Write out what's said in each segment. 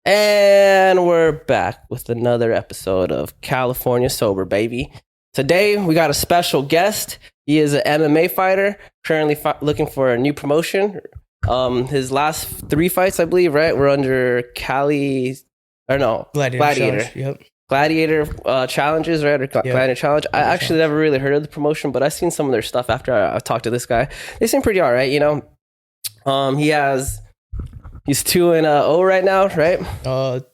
And we're back with another episode of California Sober, baby. Today, we got a special guest. He is an MMA fighter, currently looking for a new promotion. His last 3 fights, I believe, right, were under Gladiator. Yep. Gladiator challenges, right? Or Gladiator challenge. I actually never really heard of the promotion, but I've seen some of their stuff after I talked to this guy. They seem pretty all right, you know. He's 2-0 right now, right? 2-1.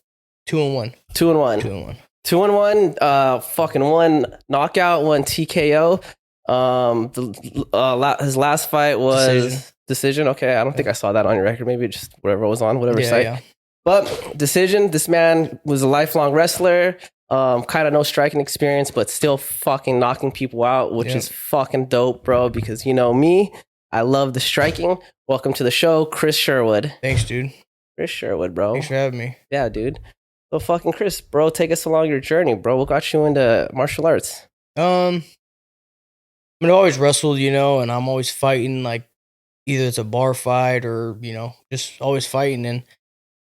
2-1. 2-1. 2-1. Fucking 1 knockout, 1 TKO. His last fight was decision. Okay, I don't think I saw that on your record. Maybe just whatever was on whatever site. Yeah. But decision. This man was a lifelong wrestler. Kind of no striking experience, but still fucking knocking people out, which is fucking dope, bro. Because you know me, I love the striking. Welcome to the show, Chris Sherwood. Thanks, dude. Chris Sherwood, bro. Thanks for having me. Yeah, dude. So fucking Chris, bro, take us along your journey, bro. What got you into martial arts? I always wrestled, you know, and I'm always fighting, like either it's a bar fight or, you know, just always fighting. And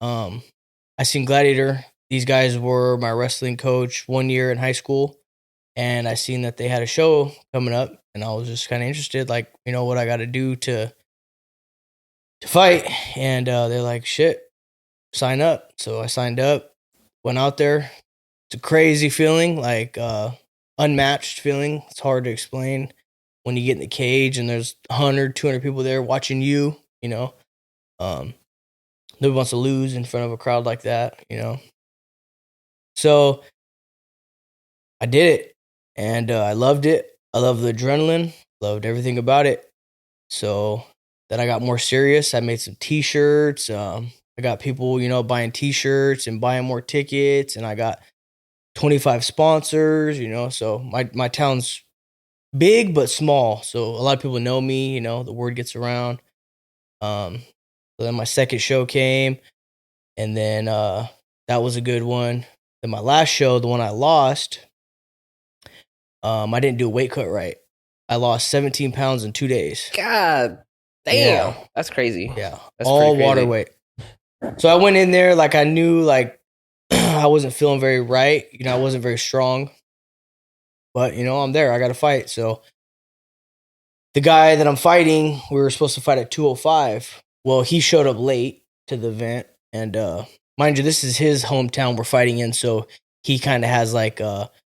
I seen Gladiator. These guys were my wrestling coach 1 year in high school. And I seen that they had a show coming up, and I was just kind of interested, like, you know, what I got to do to fight. And they're like, shit, sign up. So I signed up, went out there. It's a crazy feeling, like unmatched feeling. It's hard to explain when you get in the cage and there's 100, 200 people there watching you, you know. Nobody wants to lose in front of a crowd like that, you know. So I did it, and I loved it. I loved the adrenaline, loved everything about it. So then I got more serious. I made some T-shirts. I got people, you know, buying T-shirts and buying more tickets, and I got 25 sponsors, you know. So my town's big but small, so a lot of people know me, you know. The word gets around. So then my second show came, and then that was a good one. Then my last show, the one I lost, I didn't do a weight cut right. I lost 17 pounds in 2 days. God damn. Yeah. That's crazy. Yeah. That's all water weight. So I went in there like I knew, like, I wasn't feeling very right. You know, I wasn't very strong. But, you know, I'm there. I got to fight. So the guy that I'm fighting, we were supposed to fight at 2:05. Well, he showed up late to the event. And mind you, this is his hometown we're fighting in. So he kind of has like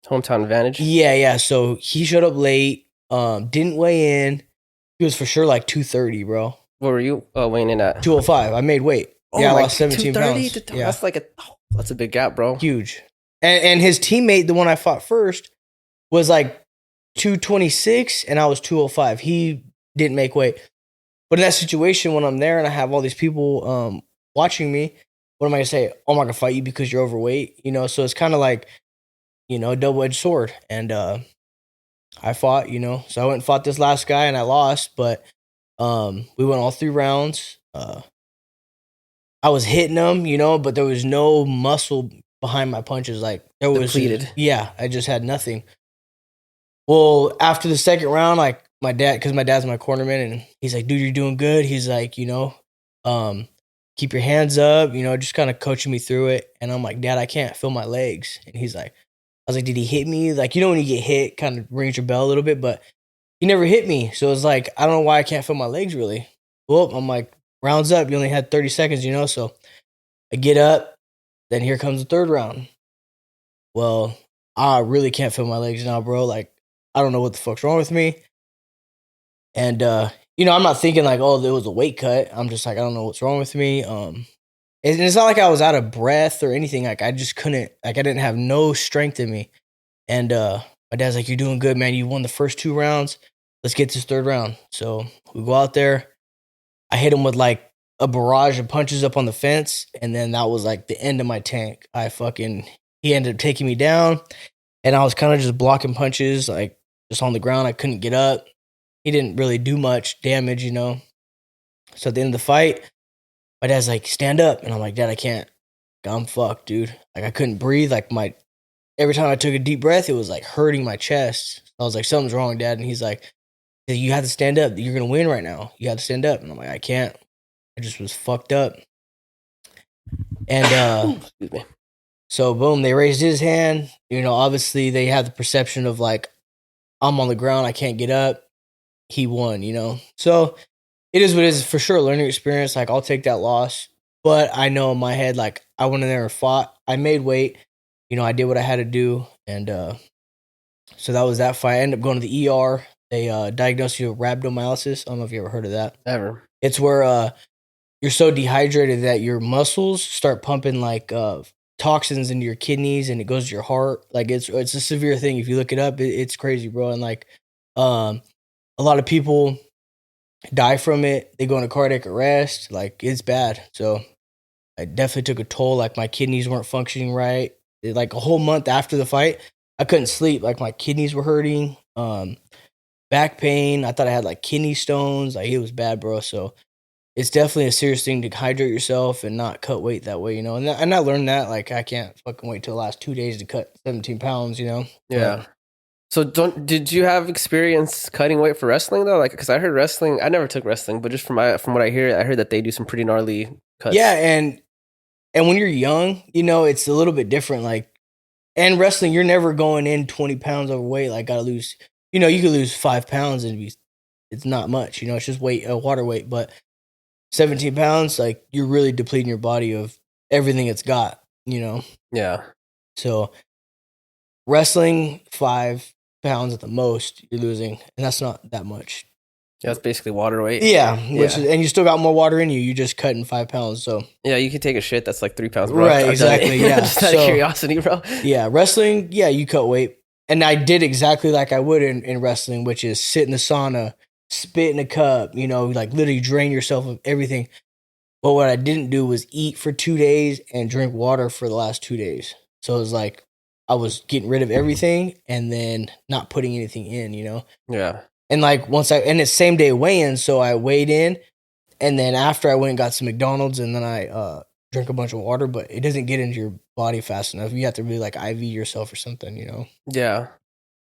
hometown advantage. Yeah. So he showed up late. Didn't weigh in. He was for sure like 230, bro. What were you weighing in at? 205. I made weight. Oh, yeah, I like lost 17 pounds. Yeah. That's a big gap, bro. Huge. And his teammate, the one I fought first, was like 226, and I was 205. He didn't make weight. But in that situation, when I'm there and I have all these people watching me, what am I going to say? Oh, I'm not going to fight you because you're overweight. You know, so it's kind of like, you know, a double-edged sword. And I fought, you know. So I went and fought this last guy, and I lost. But we went all 3 rounds. I was hitting him, you know, but there was no muscle behind my punches. Like, there was depleted. Yeah, I just had nothing. Well, after the second round, like, my dad, because my dad's my cornerman, and he's like, dude, you're doing good. He's like, you know, keep your hands up, you know, just kind of coaching me through it. And I'm like, Dad, I can't feel my legs. And he's like, I was like, did he hit me? Like, you know, when you get hit, kind of rings your bell a little bit, but he never hit me. So it's like, I don't know why I can't feel my legs really. Well, I'm like, rounds up. You only had 30 seconds, you know? So I get up. Then here comes the third round. Well, I really can't feel my legs now, bro. Like, I don't know what the fuck's wrong with me. And, you know, I'm not thinking like, oh, there was a weight cut. I'm just like, I don't know what's wrong with me. And it's not like I was out of breath or anything. Like, I just couldn't, like, I didn't have no strength in me. And my dad's like, you're doing good, man. You won the first 2 rounds. Let's get this third round. So we go out there. I hit him with like a barrage of punches up on the fence. And then that was like the end of my tank. He ended up taking me down. And I was kind of just blocking punches, like just on the ground. I couldn't get up. He didn't really do much damage, you know. So at the end of the fight, my dad's like, stand up. And I'm like, Dad, I can't. I'm fucked, dude. Like, I couldn't breathe. Like, every time I took a deep breath, it was like hurting my chest. I was like, something's wrong, Dad. And he's like, you have to stand up. You're going to win right now. You have to stand up. And I'm like, I can't. I just was fucked up. And Excuse me. So boom, they raised his hand. You know, obviously they had the perception of like, I'm on the ground, I can't get up. He won, you know. So it is what it is. For sure, a learning experience. Like, I'll take that loss. But I know in my head, like, I went in there and fought. I made weight. You know, I did what I had to do. And so that was that fight. I ended up going to the ER. They diagnosed you with rhabdomyolysis. I don't know if you ever heard of that. Ever. It's where you're so dehydrated that your muscles start pumping like toxins into your kidneys, and it goes to your heart. Like, it's a severe thing. If you look it up, it's crazy, bro. And like a lot of people die from it. They go into cardiac arrest. Like, it's bad. So I definitely took a toll. Like, my kidneys weren't functioning right. Like a whole month after the fight, I couldn't sleep. Like, my kidneys were hurting. Back pain. I thought I had like kidney stones. Like, it was bad, bro. So it's definitely a serious thing to hydrate yourself and not cut weight that way, you know. And I learned that, like, I can't fucking wait till the last 2 days to cut 17 pounds, you know. Yeah. So did you have experience cutting weight for wrestling though? Like, because I heard wrestling, I never took wrestling, but just from what I heard that they do some pretty gnarly cuts. Yeah, and when you're young, you know, it's a little bit different. Like, and wrestling, you're never going in 20 pounds overweight. Like, gotta lose, you know, you could lose 5 pounds and it's not much, you know, it's just weight, water weight. But 17 pounds, like, you're really depleting your body of everything it's got, you know. Yeah. So wrestling, 5 pounds at the most you're losing, and that's not that much. Yeah, that's basically water weight. Yeah, and you still got more water in you. You just cutting 5 pounds. So yeah, you can take a shit that's like 3 pounds, bro. Right, exactly. Yeah, just out of curiosity, bro. Yeah, wrestling. Yeah, you cut weight, and I did exactly like I would in wrestling, which is sit in the sauna, spit in a cup. You know, like literally drain yourself of everything. But what I didn't do was eat for 2 days and drink water for the last 2 days. So it was like I was getting rid of everything and then not putting anything in, you know? Yeah. And like and it's same day weigh-in, so I weighed in, and then after I went and got some McDonald's, and then I drank a bunch of water, but it doesn't get into your body fast enough. You have to really like IV yourself or something, you know? Yeah.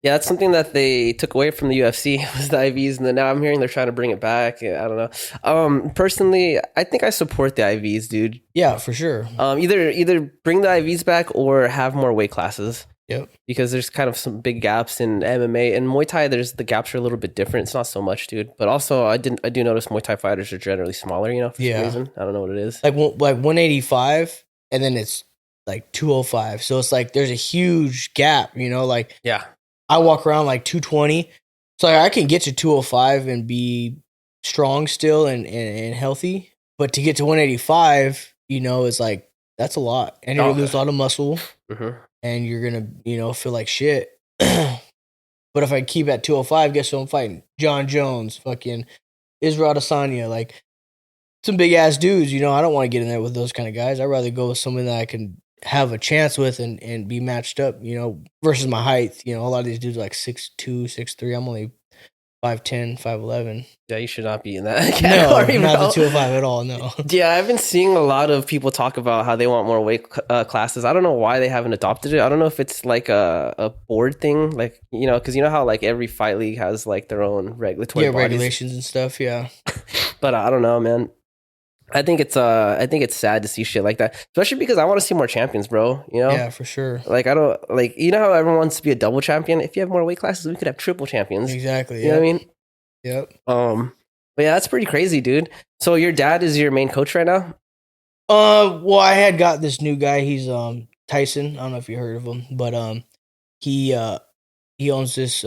Yeah, that's something that they took away from the UFC was the IVs, and then now I'm hearing they're trying to bring it back. I don't know. Personally, I think I support the IVs, dude. Yeah, for sure. Either bring the IVs back or have more weight classes. Yep. Because there's kind of some big gaps in MMA and Muay Thai. The gaps are a little bit different. It's not so much, dude. But also, I do notice Muay Thai fighters are generally smaller. You know, for some reason. I don't know what it is. Like 185, and then it's like 205. So it's like there's a huge gap. You know, like yeah. I walk around like 220, so I can get to 205 and be strong still and healthy. But to get to 185, you know, it's like that's a lot, and you're gonna lose a lot of muscle, and you're gonna, you know, feel like shit. But if I keep at 205, guess who I'm fighting? John Jones, fucking Israel Adesanya, like some big ass dudes. You know, I don't want to get in there with those kind of guys. I'd rather go with someone that I can have a chance with and be matched up, you know, versus my height. You know, a lot of these dudes are like 6'2", 6'3". I'm only 5'10", 5'11". Yeah, you should not be in that category. No, not the 205 at all, no. Yeah, I've been seeing a lot of people talk about how they want more weight classes. I don't know why they haven't adopted it. I don't know if it's like a board thing, like, you know, because you know how like every fight league has like their own regulatory bodies. Regulations and stuff, yeah. But I don't know, man. I think it's sad to see shit like that, especially because I want to see more champions, bro. You know? Yeah, for sure. Like, I don't like, you know how everyone wants to be a double champion. If you have more weight classes, we could have triple champions. Exactly. You know what I mean? Yep. But yeah, that's pretty crazy, dude. So your dad is your main coach right now? Well, I had got this new guy. He's Tyson. I don't know if you heard of him, but he owns this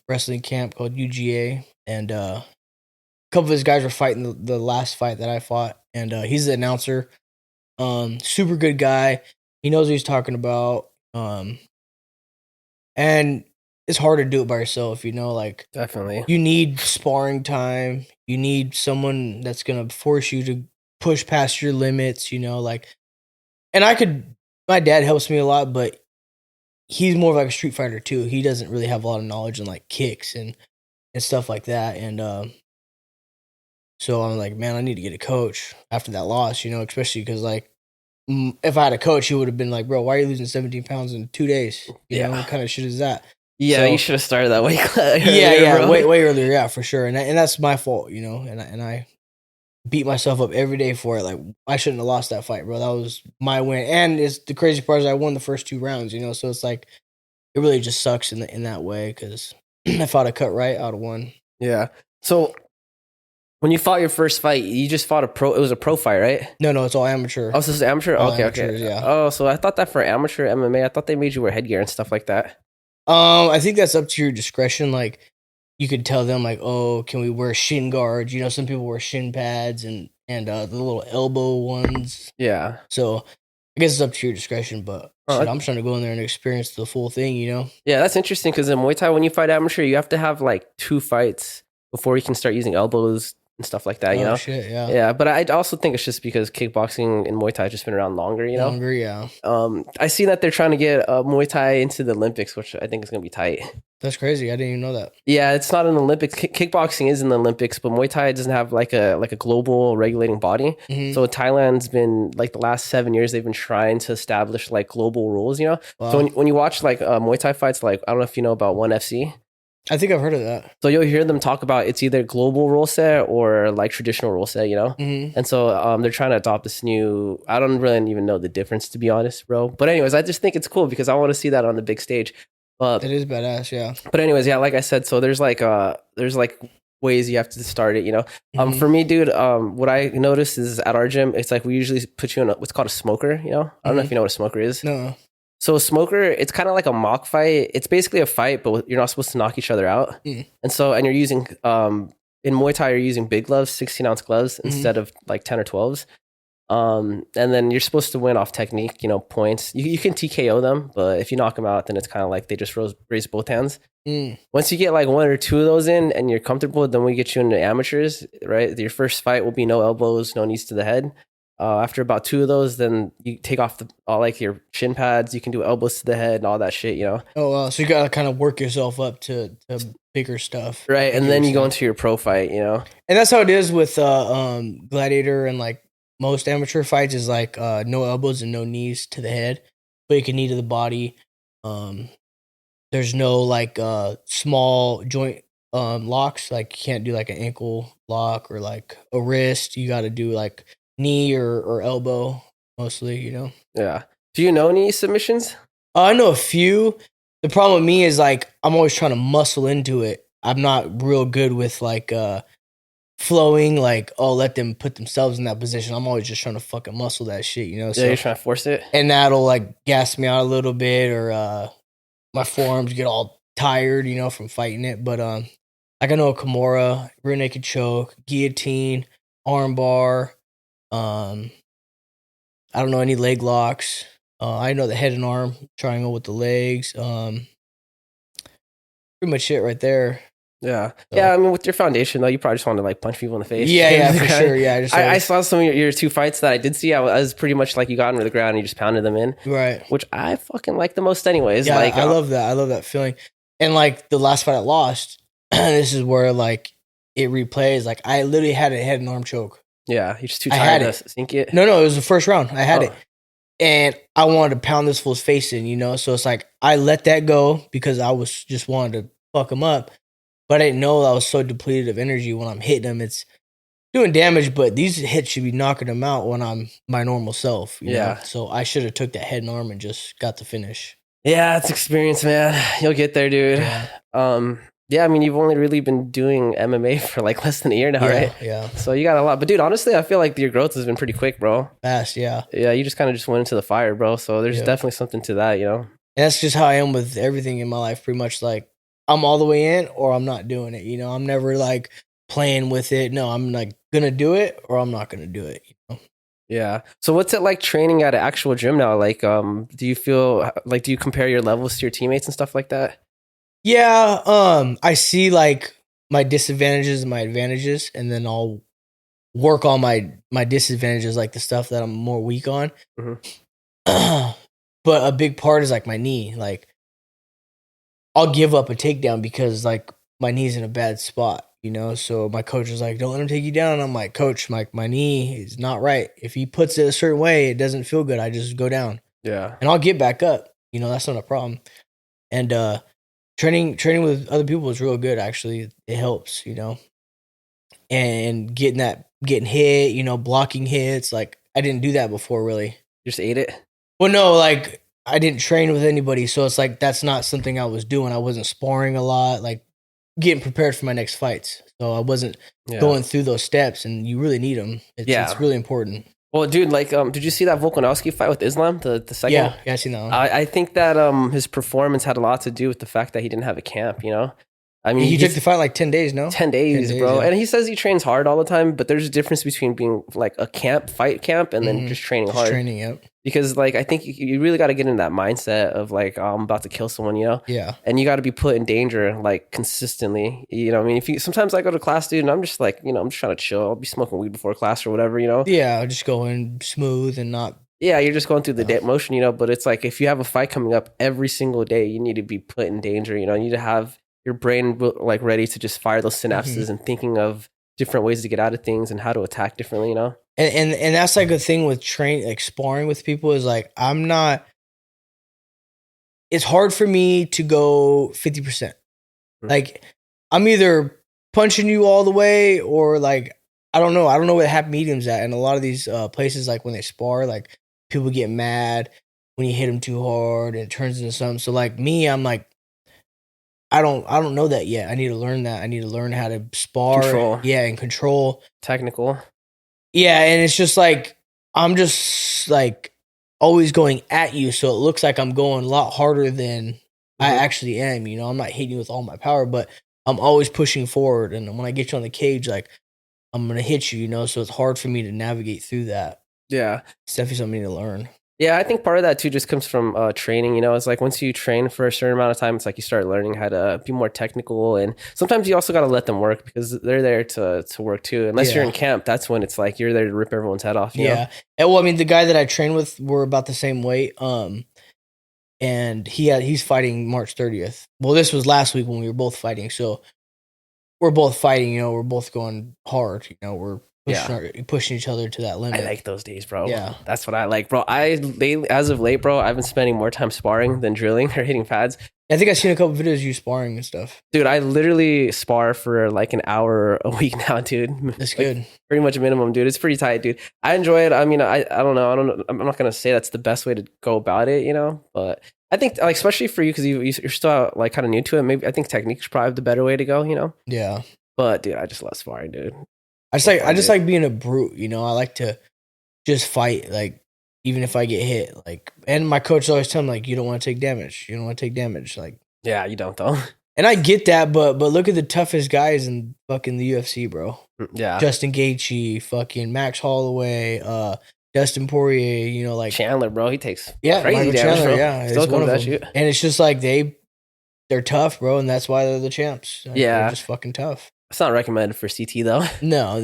wrestling camp called UGA, and a couple of his guys were fighting the last fight that I fought, and he's the announcer. Super good guy. He knows what he's talking about. And it's hard to do it by yourself, you know, like definitely you need sparring time. You need someone that's going to force you to push past your limits, you know, like, and my dad helps me a lot, but he's more of like a street fighter too. He doesn't really have a lot of knowledge in like kicks and stuff like that. And, so I'm like, man, I need to get a coach after that loss, you know, especially because like, if I had a coach, he would have been like, bro, why are you losing 17 pounds in 2 days? You know, what kind of shit is that? Yeah, so, you should have started that way earlier. Yeah, way earlier, yeah, for sure. And that's my fault, you know. And I beat myself up every day for it. Like, I shouldn't have lost that fight, bro. That was my win. And it's the crazy part is I won the first 2 rounds, you know? So it's like, it really just sucks in that way because if I'd have cut right, I'd have won. Yeah. So when you fought your first fight, you just fought it was a pro fight, right? No, it's all amateur. Oh, so it's amateur? All Okay. amateurs, yeah. Oh, so I thought that for amateur MMA, I thought they made you wear headgear and stuff like that. I think that's up to your discretion. Like, you could tell them, like, oh, can we wear shin guards? You know, some people wear shin pads and the little elbow ones. Yeah. So I guess it's up to your discretion, but shit, I'm trying to go in there and experience the full thing, you know? Yeah, that's interesting because in Muay Thai, when you fight amateur, you have to have like 2 fights before you can start using elbows and stuff like that, you know? Shit, yeah. Yeah, but I also think it's just because kickboxing and Muay Thai has just been around longer, you know? Longer, yeah. I see that they're trying to get Muay Thai into the Olympics, which I think is going to be tight. That's crazy. I didn't even know that. Yeah, it's not in the Olympics. Kickboxing is in the Olympics, but Muay Thai doesn't have like a global regulating body. Mm-hmm. So Thailand's been like the last 7 years they've been trying to establish like global rules. You know, Wow. So when you watch like Muay Thai fights, like I don't know if you know about ONE FC. I think I've heard of that. So you'll hear them talk about it's either global rule set or like traditional rule set. You know, Mm-hmm. and so they're trying to adopt this new. I don't really even know the difference, to be honest, bro. But anyways, I just think it's cool because I want to see that on the big stage. It is badass, yeah. But anyways, yeah, like I said, so there's like ways you have to start it, you know. Mm-hmm. For me, dude, what I noticed is at our gym, it's like we usually put you in what's called a smoker, you know. I don't know if you know what a smoker is. No. So a smoker, it's kind of like a mock fight. It's basically a fight, but you're not supposed to knock each other out. And you're using in Muay Thai, you're using big gloves, 16-ounce gloves instead of like 10 or 12s. And then you're supposed to win off technique, you know, points. You can TKO them, but if you knock them out, then it's kind of like they just raise both hands. Once you get like 1 or 2 of those in and you're comfortable, then we get you into amateurs, right? Your first fight will be no elbows, no knees to the head. After about 2 of those, then you take off all like your shin pads. You can do elbows to the head and all that shit, you know? Oh, wow. So you got to kind of work yourself up to bigger stuff. Right. And then you go into your pro fight, you know? And that's how it is with Gladiator and like most amateur fights is like no elbows and no knees to the head, but you can knee to the body. There's no like small joint locks. Like you can't do like an ankle lock or like a wrist. You got to do like knee or elbow mostly, you know? Yeah. Do you know any submissions? I know a few. The problem with me is like I'm always trying to muscle into it. I'm not real good with like flowing, like, oh, let them put themselves in that position. I'm always just trying to fucking muscle that shit, you know? So, you're trying to force it? And that'll like gas me out a little bit or my forearms get all tired, you know, from fighting it. But like I know a Kimura, rear naked choke, guillotine, arm bar. I don't know any leg locks. I know the head and arm triangle with the legs. Pretty much it right there. Yeah. So. Yeah, I mean, with your foundation, though, you probably just want to, like, punch people in the face. Yeah, for sure, yeah. I saw some of your 2 fights that I did see. I was pretty much like you got into the ground and you just pounded them in. Right. Which I fucking like the most anyways. Yeah, like, I love that. I love that feeling. And, like, the last fight I lost, this is where, like, it replays. Like, I literally had a head and arm choke. Yeah, you're just too tired to sink it. No, it was the first round. I had it. And I wanted to pound this fool's face in, you know? So it's like, I let that go because I was just wanted to fuck him up. But I didn't know I was so depleted of energy when I'm hitting him. It's doing damage, but these hits should be knocking him out when I'm my normal self. You know? So I should have took that head and arm and just got the finish. Yeah, it's experience, man. You'll get there, dude. Yeah, I mean, you've only really been doing MMA for like less than a year now, right? Yeah. So you got a lot. But dude, honestly, I feel like your growth has been pretty quick, bro. Fast, yeah. Yeah, you just kind of just went into the fire, bro. So there's definitely something to that, you know? And that's just how I am with everything in my life, pretty much. Like, I'm all the way in or I'm not doing it, you know? I'm never like playing with it. No, I'm like gonna do it or I'm not gonna do it, you know? Yeah. So what's it like training at an actual gym now? Like, do you feel like, do you compare your levels to your teammates and stuff like that? Yeah. I see like my disadvantages and my advantages, and then I'll work on my disadvantages, like the stuff that I'm more weak on. Mm-hmm. But a big part is like my knee. Like, I'll give up a takedown because like my knee's in a bad spot, you know? So my coach is like, don't let him take you down. And I'm like, coach, my knee is not right. If he puts it a certain way, it doesn't feel good. I just go down. Yeah. And I'll get back up. You know, that's not a problem. And training with other people is real good, actually. It helps, you know? and getting hit, you know, blocking hits. Like I didn't do that before, really. You just ate it? Well, no, like I didn't train with anybody, so it's like that's not something I was doing. I wasn't sparring a lot, like getting prepared for my next fights. So I wasn't going through those steps, and you really need them. It's really important. Well, dude, like, did you see that Volkanovski fight with Islam, the second? Yeah, I seen that one. I think that his performance had a lot to do with the fact that he didn't have a camp, you know? I mean, he took the fight like 10 days, no? 10 days, bro. Yeah. And he says he trains hard all the time, but there's a difference between being like a fight camp, and then just training hard. Training, yep. Because like, I think you really got to get in that mindset of like, oh, I'm about to kill someone, you know? Yeah. And you got to be put in danger like consistently, you know what I mean? Sometimes I go to class, dude, and I'm just like, you know, I'm just trying to chill. I'll be smoking weed before class or whatever, you know? Yeah, I'll just go in smooth and not. Yeah, you're just going through the motion, you know? But it's like, if you have a fight coming up every single day, you need to be put in danger, you know? You need to have your brain like ready to just fire those synapses and thinking of different ways to get out of things and how to attack differently, you know? And that's like a thing with like sparring with people is like, it's hard for me to go 50%. Like I'm either punching you all the way or like, I don't know where the happy medium's at. And a lot of these places, like when they spar, like people get mad when you hit them too hard and it turns into something. So like me, I'm like, I don't know that yet. I need to learn that. I need to learn how to spar. Control. Yeah, and control. Technical. Yeah, and it's just like I'm just like always going at you, so it looks like I'm going a lot harder than I actually am. You know, I'm not hitting you with all my power, but I'm always pushing forward. And when I get you on the cage, like I'm gonna hit you. You know, so it's hard for me to navigate through that. Yeah, it's definitely something to learn. Yeah, I think part of that too just comes from training. You know, it's like once you train for a certain amount of time, it's like you start learning how to be more technical, and sometimes you also got to let them work because they're there to work too. Unless you're in camp, that's when it's like you're there to rip everyone's head off. You know? And well, I mean, the guy that I train with, we're about the same weight. And he's fighting March 30th. Well, this was last week when we were both fighting, so we're both fighting. You know, we're both going hard. You know, we're pushing each other to that limit. I like those days, bro. Yeah. That's what I like, bro. As of late, bro, I've been spending more time sparring than drilling or hitting pads. I think I've seen a couple videos of you sparring and stuff. Dude, I literally spar for like an hour a week now, dude. That's good. Pretty much minimum, dude. It's pretty tight, dude. I enjoy it. I mean, I don't know. I'm not going to say that's the best way to go about it, you know, but I think like, especially for you, because you're still like kind of new to it. Maybe I think technique's probably the better way to go, you know? Yeah. But dude, I just love sparring, dude. I just like being a brute, you know. I like to just fight, like even if I get hit, like. And my coach always tell me like, you don't want to take damage. You don't want to take damage, like. Yeah, you don't though. And I get that, but look at the toughest guys in fucking the UFC, bro. Yeah, Justin Gaethje, fucking Max Holloway, Dustin Poirier, you know, like Chandler, bro. He takes crazy damage, Chandler, bro. yeah. Still comes at you. And it's just like they're tough, bro, and that's why they're the champs. Like, they're just fucking tough. It's not recommended for CT though. No.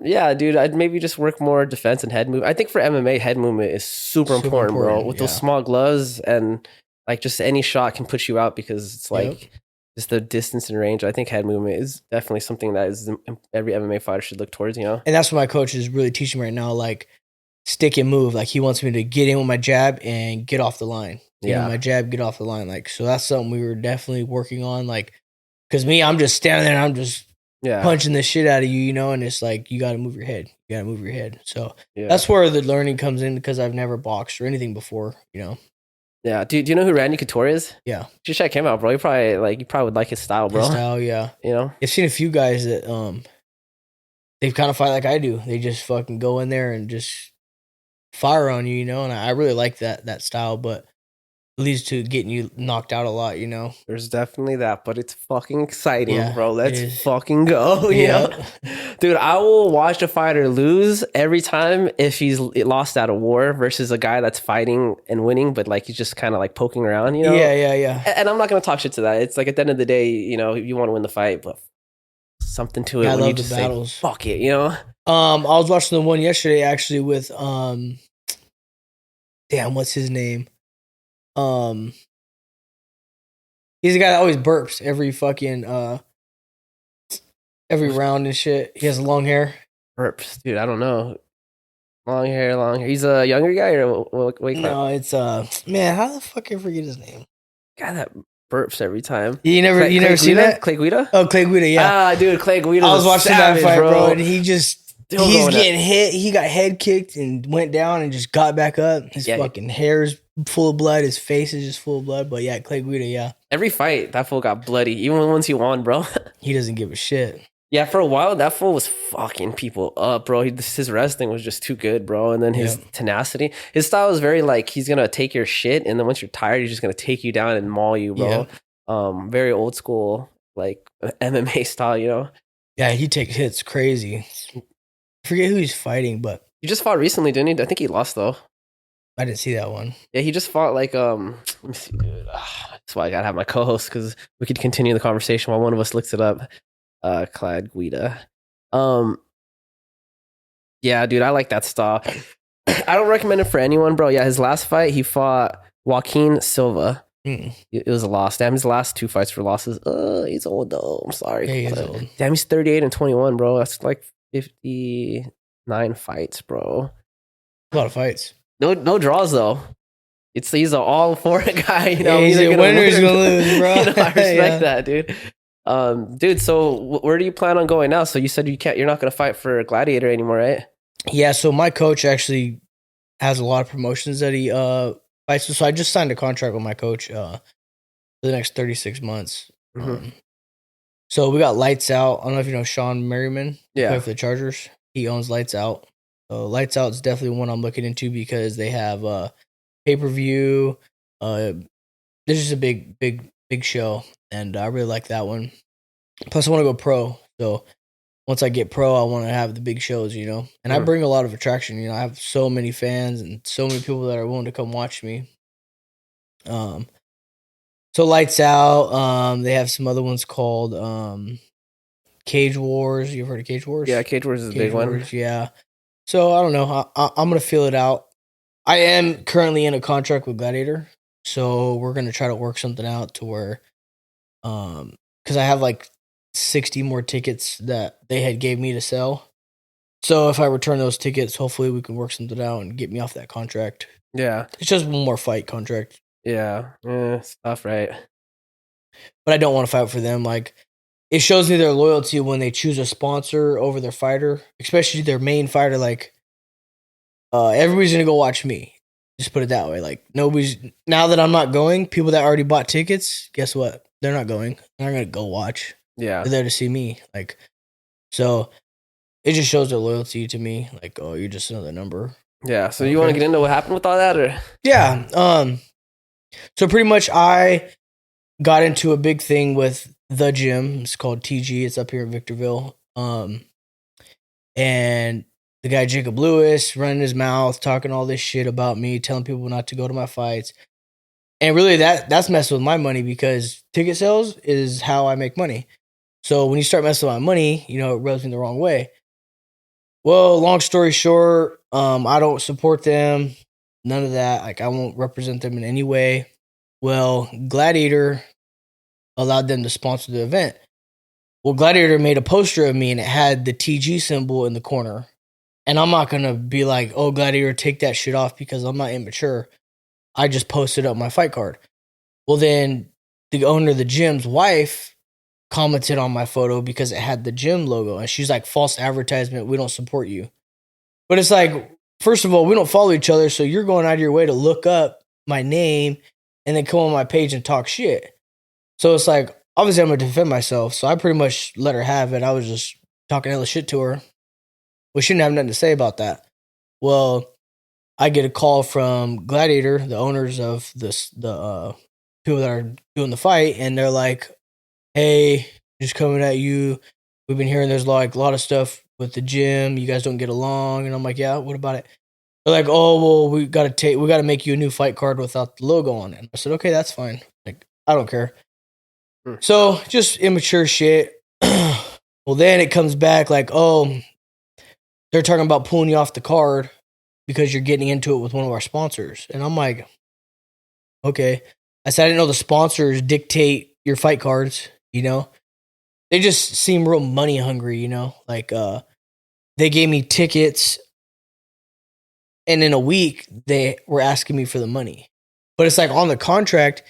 Yeah, dude. I'd maybe just work more defense and head move. I think for MMA, head movement is super important, bro. With those small gloves and like just any shot can put you out because it's like just the distance and range. I think head movement is definitely something that is every MMA fighter should look towards. You know, and that's what my coach is really teaching right now. Like stick and move. Like he wants me to get in with my jab and get off the line. My jab, get off the line. Like so, that's something we were definitely working on. Like. Because me, I'm just standing there and I'm just punching the shit out of you, you know, and it's like, you got to move your head. You got to move your head. So that's where the learning comes in because I've never boxed or anything before, you know. Yeah. Do you know who Randy Couture is? Yeah. Just check him out, bro. You probably would like his style, bro. His style, yeah. You know? I've seen a few guys that they've kind of fight like I do. They just fucking go in there and just fire on you, you know, and I really like that style, but leads to getting you knocked out a lot, you know. There's definitely that, but it's fucking exciting, bro. Let's fucking go, you know? Dude, I will watch a fighter lose every time if he's lost at a war versus a guy that's fighting and winning, but like he's just kind of like poking around, you know? Yeah. And I'm not gonna talk shit to that. It's like at the end of the day, you know, you want to win the fight, but something to it when you just say, fuck it, you know? I was watching the one yesterday actually with damn, what's his name? He's the guy that always burps every fucking every round and shit. He has long hair. Burps, dude. I don't know. Long hair. He's a younger guy or wait. No, it's man. How the fuck I forget his name? Guy that burps every time. You never seen that? Clay Guida? Oh, Clay Guida, yeah. Dude, Clay Guida. I was watching savage, that fight, bro, and he's getting hit. He got head kicked and went down and just got back up. His fucking hair's full of blood. His face is just full of blood. But yeah, Clay Guida, yeah. Every fight, that fool got bloody. Even once he won, bro. He doesn't give a shit. Yeah, for a while, that fool was fucking people up, bro. His wrestling was just too good, bro. And then his tenacity. His style is very like, he's going to take your shit. And then once you're tired, he's just going to take you down and maul you, bro. Yeah. Very old school, like MMA style, you know? Yeah, he takes hits crazy. I forget who he's fighting, but. He just fought recently, didn't he? I think he lost, though. I didn't see that one. Yeah, he just fought like, let me see, dude. That's why I got to have my co-host because we could continue the conversation while one of us looks it up. Clay Guida. Yeah, dude, I like that style. I don't recommend it for anyone, bro. Yeah, his last fight, he fought Joaquin Silva. It was a loss. Damn, his last 2 fights were losses. He's old though. I'm sorry. Yeah, he's old. Damn, he's 38 and 21, bro. That's like 59 fights, bro. A lot of fights. No draws though. He's an all for it guy. You know, yeah, he's a winner. He's gonna lose, bro. You know, I respect that, dude. Dude, so where do you plan on going now? So you said you're not going to fight for Gladiator anymore, right? Yeah, so my coach actually has a lot of promotions that he fights. So I just signed a contract with my coach for the next 36 months. So we got Lights Out. I don't know if you know Sean Merriman. Yeah. For the Chargers. He owns Lights Out. So Lights Out is definitely one I'm looking into because they have pay-per-view. There's just a big show, and I really like that one. Plus, I want to go pro. So once I get pro, I want to have the big shows, you know. And I bring a lot of attraction. You know, I have so many fans and so many people that are willing to come watch me. So Lights Out. They have some other ones called Cage Wars. You've heard of Cage Wars? Yeah, Cage Wars is a big one. Yeah. So I don't know. I'm gonna feel it out. I am currently in a contract with Gladiator, so we're gonna try to work something out to where, because I have like 60 more tickets that they had gave me to sell. So if I return those tickets, hopefully we can work something out and get me off that contract. Yeah, it's just one more fight contract. Yeah, it's tough, right? But I don't want to fight for them. Like, it shows me their loyalty when they choose a sponsor over their fighter, especially their main fighter. Like, everybody's gonna go watch me. Just put it that way. Like, nobody's, now that I'm not going, people that already bought tickets, guess what? They're not going. They're not gonna go watch. Yeah, they're there to see me. Like, so it just shows their loyalty to me. Like, oh, you're just another number. Yeah. So you want to get into what happened with all that, or? Yeah. So pretty much, I got into a big thing with the gym. It's called TG. It's up here in Victorville. And the guy Jacob Lewis running his mouth, talking all this shit about me, telling people not to go to my fights. And really, that's messing with my money because ticket sales is how I make money. So when you start messing with my money, you know, it rubs me the wrong way. Well, long story short, I don't support them. None of that. Like, I won't represent them in any way. Well, Gladiator allowed them to sponsor the event. Well, Gladiator made a poster of me and it had the TG symbol in the corner. And I'm not going to be like, oh, Gladiator, take that shit off because I'm not immature. I just posted up my fight card. Well, then the owner of the gym's wife commented on my photo because it had the gym logo. And she's like, false advertisement. We don't support you. But it's like, first of all, we don't follow each other. So you're going out of your way to look up my name and then come on my page and talk shit. So it's like, obviously I'm going to defend myself. So I pretty much let her have it. I was just talking hella shit to her. We shouldn't have nothing to say about that. Well, I get a call from Gladiator, the owners of the people that are doing the fight, and they're like, hey, just coming at you. We've been hearing there's like a lot of stuff with the gym. You guys don't get along. And I'm like, yeah, what about it? They're like, oh, well, we got to make you a new fight card without the logo on it. And I said, okay, that's fine. Like, I don't care. So just immature shit. Well, then it comes back like, oh, they're talking about pulling you off the card because you're getting into it with one of our sponsors. And I'm like, okay. I said, I didn't know the sponsors dictate your fight cards, you know? They just seem real money hungry, you know? Like, they gave me tickets, and in a week, they were asking me for the money. But it's like on the contract,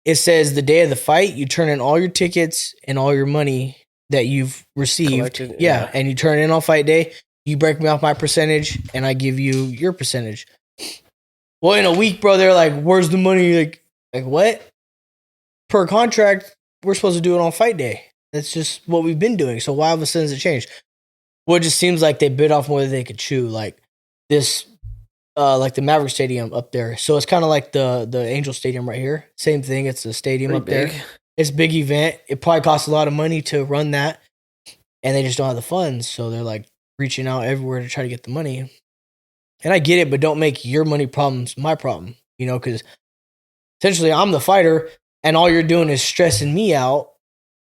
it says the day of the fight, you turn in all your tickets and all your money that you've received. Collected, yeah, and you turn it in on fight day. You break me off my percentage, and I give you your percentage. Well, in a week, bro, they're like, "Where's the money?" Like what? Per contract, we're supposed to do it on fight day. That's just what we've been doing. So why all of a sudden has it changed? Well, it just seems like they bit off more than they could chew. Like this, like the Maverick Stadium up there. So it's kind of like the Angel Stadium right here. Same thing. It's a stadium Pretty up big. there. It's a big event. It probably costs a lot of money to run that, and they just don't have the funds. So they're like reaching out everywhere to try to get the money. And I get it, but don't make your money problems my problem. You know, because essentially I'm the fighter, and all you're doing is stressing me out,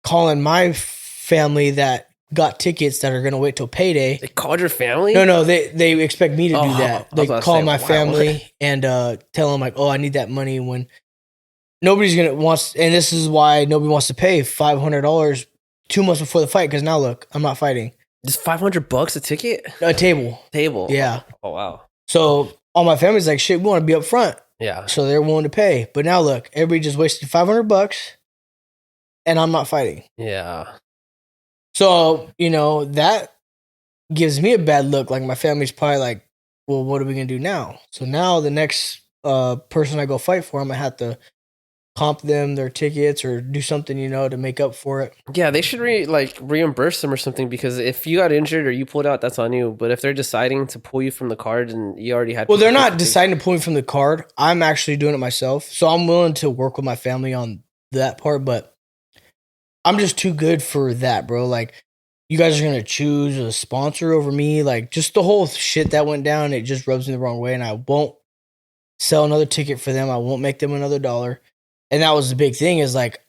calling my family that got tickets that are going to wait till payday. They called your family? No, they expect me to do that. They call my family and tell them like, oh, I need that money when nobody's going to wants, and this is why nobody wants to pay $500 2 months before the fight. Cause now look, I'm not fighting. Just $500 a ticket? A table. Yeah. Oh, wow. So all my family's like, shit, we want to be up front. Yeah. So they're willing to pay. But now look, everybody just wasted $500 and I'm not fighting. Yeah. So, you know, that gives me a bad look. Like my family's probably like, well, what are we going to do now? So now the next person I go fight for, I'm going to have to comp them their tickets or do something, you know, to make up for it. Yeah, they should reimburse them or something, because if you got injured or you pulled out, that's on you. But if they're deciding to pull you from the card and you already had... Well, they're not deciding to pull me from the card. I'm actually doing it myself. So I'm willing to work with my family on that part, but I'm just too good for that, bro. Like, you guys are going to choose a sponsor over me. Like, just the whole shit that went down, it just rubs me the wrong way. And I won't sell another ticket for them. I won't make them another dollar. And that was the big thing is like,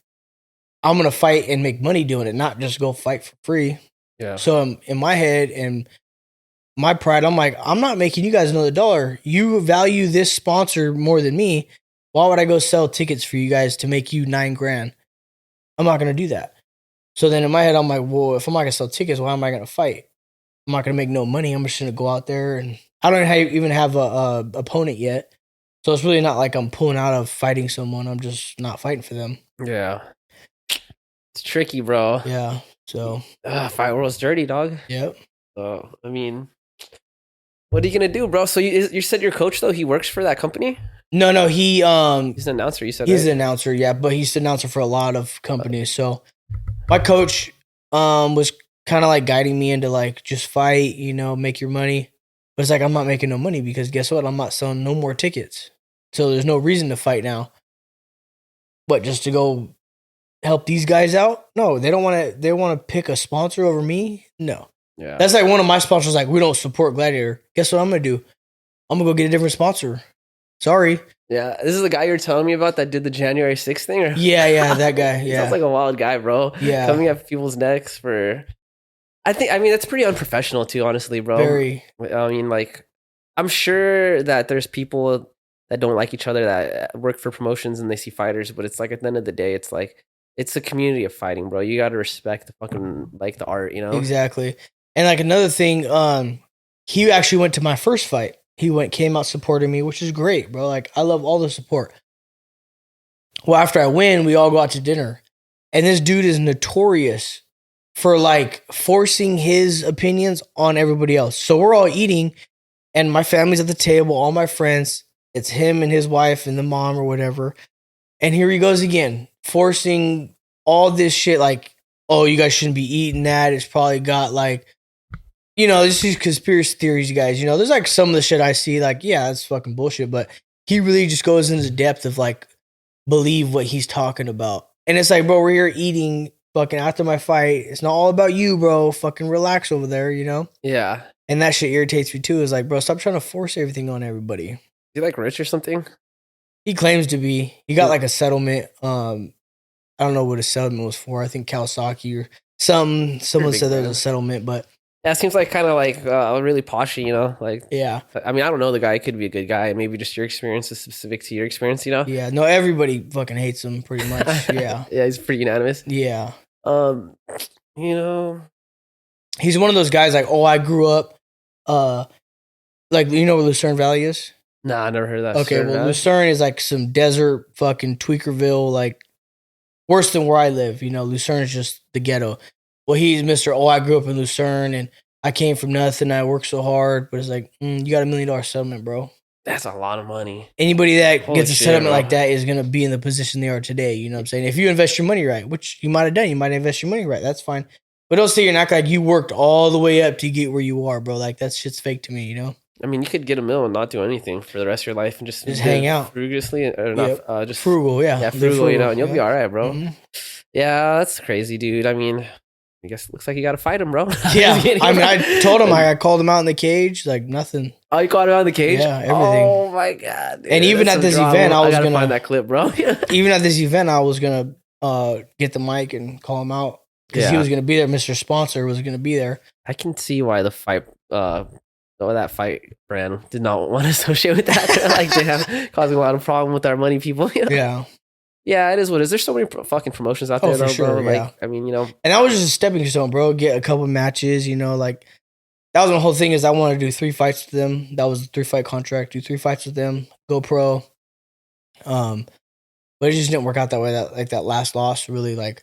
I'm going to fight and make money doing it, not just go fight for free. Yeah. So in my head and my pride, I'm like, I'm not making you guys another dollar. You value this sponsor more than me. Why would I go sell tickets for you guys to make you $9,000? I'm not going to do that. So then in my head, I'm like, well, if I'm not going to sell tickets, why am I going to fight? I'm not going to make no money. I'm just going to go out there, and I don't even have a opponent yet. So it's really not like I'm pulling out of fighting someone. I'm just not fighting for them. Yeah. It's tricky, bro. Yeah. So fight world's dirty, dog. Yep. So, I mean, what are you going to do, bro? So you said your coach, though, he works for that company? No, he's an announcer, you said. He's an announcer, yeah, but he's an announcer for a lot of companies. So my coach was kind of like guiding me into like, just fight, you know, make your money. But it's like, I'm not making no money because guess what? I'm not selling no more tickets. So there's no reason to fight now. But just to go help these guys out? No, they don't want to. They want to pick a sponsor over me? No. Yeah. That's like one of my sponsors, like, we don't support Gladiator. Guess what I'm going to do? I'm going to go get a different sponsor. Sorry. Yeah, this is the guy you were telling me about that did the January 6th thing? Or? Yeah, that guy. Yeah. Sounds like a wild guy, bro. Yeah. Coming at people's necks for... I mean, that's pretty unprofessional too, honestly, bro. Very. I mean, like, I'm sure that there's people that don't like each other that work for promotions and they see fighters, but it's like, at the end of the day, it's like, it's a community of fighting, bro. You got to respect the fucking, like, the art, you know? Exactly. And like another thing, he actually went to my first fight. He came out supporting me, which is great, bro. Like, I love all the support. Well, after I win, we all go out to dinner. And this dude is notorious for like forcing his opinions on everybody else. So we're all eating and my family's at the table, all my friends. It's him and his wife and the mom or whatever. And here he goes again, forcing all this shit like, oh, you guys shouldn't be eating that. It's probably got like, you know, there's these conspiracy theories, you guys. You know, there's like some of the shit I see, like, yeah, that's fucking bullshit. But he really just goes into the depth of like, believe what he's talking about. And it's like, bro, we're here eating fucking after my fight. It's not all about you, bro. Fucking relax over there, you know? Yeah. And that shit irritates me too. Is like, bro, stop trying to force everything on everybody. Is he like rich or something? He claims to be. He got like a settlement. I don't know what his settlement was for. I think Kawasaki or something. Someone said there was a settlement, but yeah, it seems like kind of like really poshy, you know? Like, yeah. I mean, I don't know the guy. He could be a good guy. Maybe just your experience is specific to your experience, you know? Yeah. No, everybody fucking hates him pretty much. Yeah. Yeah, he's pretty unanimous. Yeah. You know, he's one of those guys like, oh, I grew up, like, you know where Lucerne Valley is? Nah, I never heard of that. Okay, well, Lucerne is like some desert fucking Tweakerville, like worse than where I live. You know, Lucerne is just the ghetto. Well, he's Mr. Oh, I grew up in Lucerne and I came from nothing. I worked so hard, but it's like, you got $1 million settlement, bro. That's a lot of money. Anybody that gets a settlement like that is going to be in the position they are today. You know what I'm saying? If you invest your money right, which you might have done, you might invest your money right. That's fine. But don't say you're not like you worked all the way up to get where you are, bro. Like that shit's fake to me, you know? I mean, you could get $1 million and not do anything for the rest of your life and just hang out frugally, or not, just frugal, frugal, you know, and you'll be all right, bro. Mm-hmm. Yeah, that's crazy, dude. I mean, I guess it looks like you got to fight him, bro. Yeah, I mean, I told him I called him out in the cage, like nothing. Oh, you called him out in the cage? Yeah, everything. Oh my god! Dude. And even at this event, I was gonna find that clip, bro. Even at this event, I was gonna get the mic and call him out because he was gonna be there. Mr. Sponsor was gonna be there. I can see why the fight. That fight brand did not want to associate with that. Like they have causing a lot of problem with our money people. You know? Yeah, it is what it is. There's so many fucking promotions out there, though, sure, bro. Like, I mean, you know, and that was just a stepping stone, bro. Get a couple matches, you know, like that was the whole thing. Is I wanted to do 3 fights with them. That was a 3-fight contract. Do 3 fights with them. Go pro. But it just didn't work out that way. That last loss really like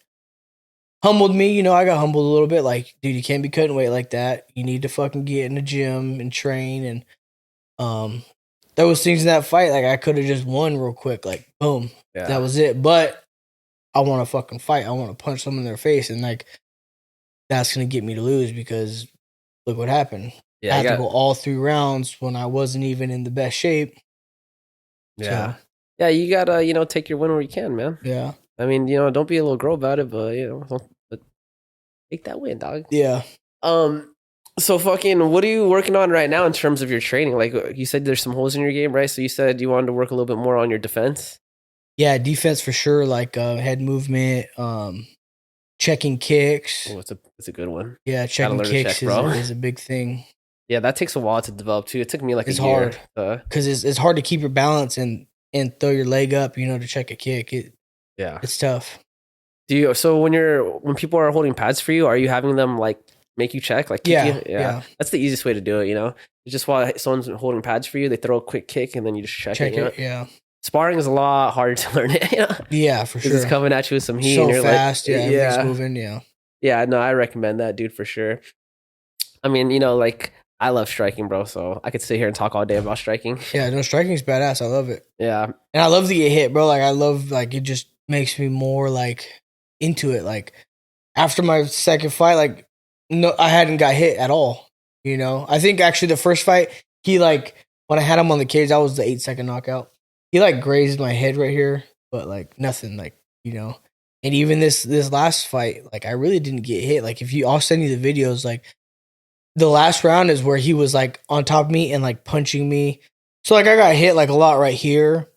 humbled me, you know. I got humbled a little bit. Like, dude, you can't be cutting weight like that. You need to fucking get in the gym and train. And there was things in that fight like I could have just won real quick. Like, boom, that was it. But I want to fucking fight. I want to punch someone in their face, and like that's gonna get me to lose because look what happened. Yeah, I had to go all 3 rounds when I wasn't even in the best shape. Yeah, yeah, you gotta take your win where you can, man. Yeah. I mean, don't be a little girl about it, but but take that win, dog. Yeah. So fucking, what are you working on right now in terms of your training? Like you said, there's some holes in your game, right? So you said you wanted to work a little bit more on your defense. Yeah, defense for sure. Like head movement, checking kicks. Oh, it's a good one. Yeah, checking kicks is a big thing. Yeah, that takes a while to develop too. It took me like a year. Hard because it's hard to keep your balance and throw your leg up, to check a kick. It's tough. So when people are holding pads for you, are you having them like make you check? Like, yeah. That's the easiest way to do it. It's just while someone's holding pads for you, they throw a quick kick and then you just check it. Yeah. Sparring is a lot harder to learn it. Yeah, for sure. It's coming at you with some heat. So and you're fast. Like, everything's moving. Yeah. Yeah. No, I recommend that, dude, for sure. I mean, like I love striking, bro. So I could sit here and talk all day about striking. Yeah, no, striking's badass. I love it. Yeah, and I love to get hit, bro. Like I love it just makes me more like into it. Like after my second fight, like no, I hadn't got hit at all. I think actually the first fight, he like when I had him on the cage, that was the 8-second knockout. He like grazed my head right here, but like nothing, like And even this last fight, like I really didn't get hit. Like I'll send you the videos. Like the last round is where he was like on top of me and like punching me. So like I got hit like a lot right here,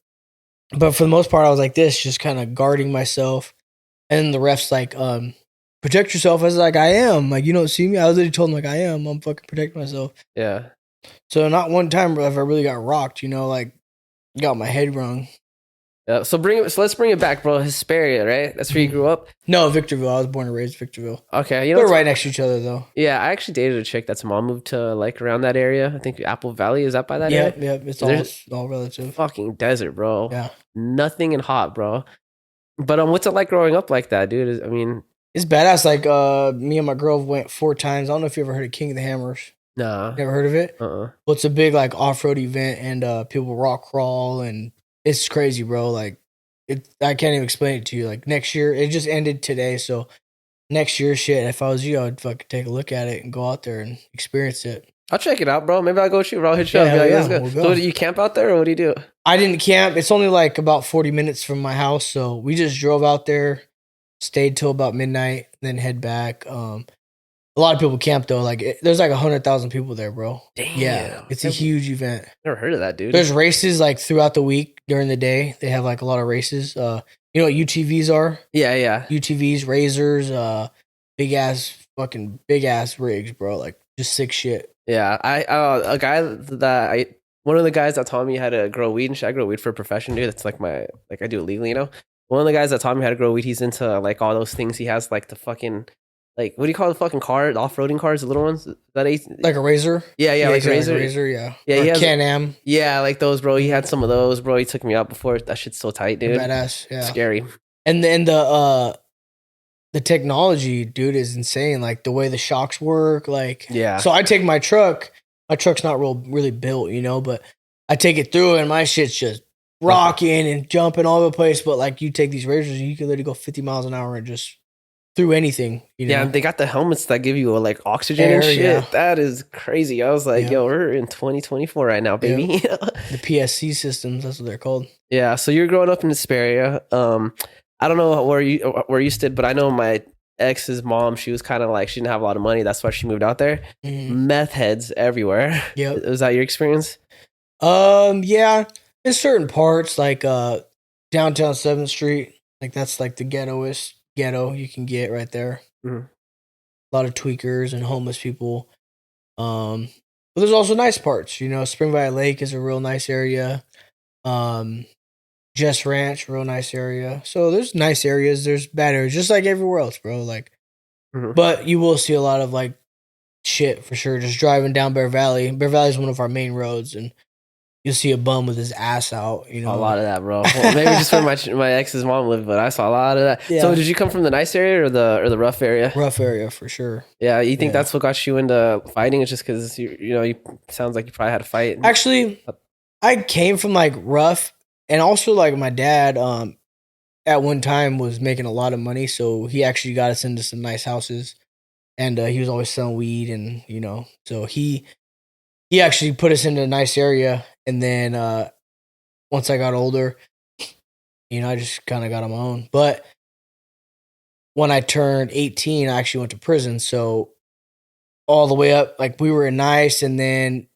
but for the most part I was like this, just kind of guarding myself. And the ref's like, protect yourself. I was like, I am. Like, you don't see me. I literally told him like I am. I'm fucking protecting myself. Yeah. So not one time have I really got rocked. Like got my head wrong. Yeah. So let's bring it back, bro. Hesperia, right? That's where you grew up? No, Victorville. I was born and raised Victorville. Okay. We're right next to each other though. Yeah, I actually dated a chick that's mom moved to like around that area. I think Apple Valley, is that by that area? Yeah, it's all relative. Fucking desert, bro. Yeah. Nothing and hot, bro. But what's it like growing up like that, dude? It's badass. Like me and my girl went 4 times. I don't know if you ever heard of King of the Hammers. Nah. Never heard of it? Well, it's a big like off-road event and people rock crawl and it's crazy, bro. Like I can't even explain it to you. Like next year, it just ended today, so next year, shit. If I was you, I would fucking take a look at it and go out there and experience it. I'll check it out, bro. Maybe I'll go with you, bro. I'll hit you up. Let's go. We'll go. So do you camp out there, or what do you do? I didn't camp. It's only like about 40 minutes from my house, so we just drove out there, stayed till about midnight, then head back. A lot of people camp though. Like there's like 100,000 people there, bro. Damn. Yeah, it's a huge event. Never heard of that, dude. There's races like throughout the week during the day. They have like a lot of races. You know what UTVs are? Yeah. UTVs, razors, big ass rigs, bro. Like just sick shit. Yeah, one of the guys that taught me how to grow weed and shit. I grow weed for a profession, dude. That's like I do it legally, One of the guys that taught me how to grow weed, he's into like all those things. He has like the fucking like, what do you call the fucking car? The off-roading cars, the little ones? Like a Razor? Yeah, like a Razor. Like a Razor, yeah. Yeah, or Can-Am. Yeah, like those, bro. He had some of those, bro. He took me out before. That shit's so tight, dude. They're badass, yeah. Scary. And then the technology, dude, is insane. Like the way the shocks work, like yeah. So I take my truck. My truck's not really built, but I take it through and my shit's just rocking and jumping all over the place. But like you take these Razors, you can literally go 50 miles an hour and just through anything. Yeah, and they got the helmets that give you like oxygen and shit. Yeah. That is crazy. I was like, yo, we're in 2024 right now, baby. Yeah. The PSC systems, that's what they're called. Yeah. So you're growing up in Hesperia. I don't know where you stood, but I know my ex's mom, she was kind of like, she didn't have a lot of money. That's why she moved out there. Mm-hmm. Meth heads everywhere. Yeah. Was that your experience? Yeah. In certain parts, like downtown 7th Street, like that's like the ghetto you can get right there. Mm-hmm. A lot of tweakers and homeless people. But there's also nice parts. Spring Valley Lake is a real nice area. Jess Ranch, real nice area. So there's nice areas, there's bad areas, just like everywhere else, bro. Like, but you will see a lot of like shit for sure. Just driving down Bear Valley. Bear Valley is one of our main roads, and you'll see a bum with his ass out. A lot of that, bro. Well, maybe just where my ex's mom lived, but I saw a lot of that. Yeah. So did you come from the nice area or the rough area? Rough area for sure. Yeah, you think that's what got you into fighting? It's just because you sounds like you probably had to fight. Actually, I came from like rough. And also, like, my dad, at one time was making a lot of money, so he actually got us into some nice houses, and he was always selling weed, and so he actually put us into a nice area. And then once I got older, I just kind of got on my own. But when I turned 18, I actually went to prison, so all the way up, like we were nice, and then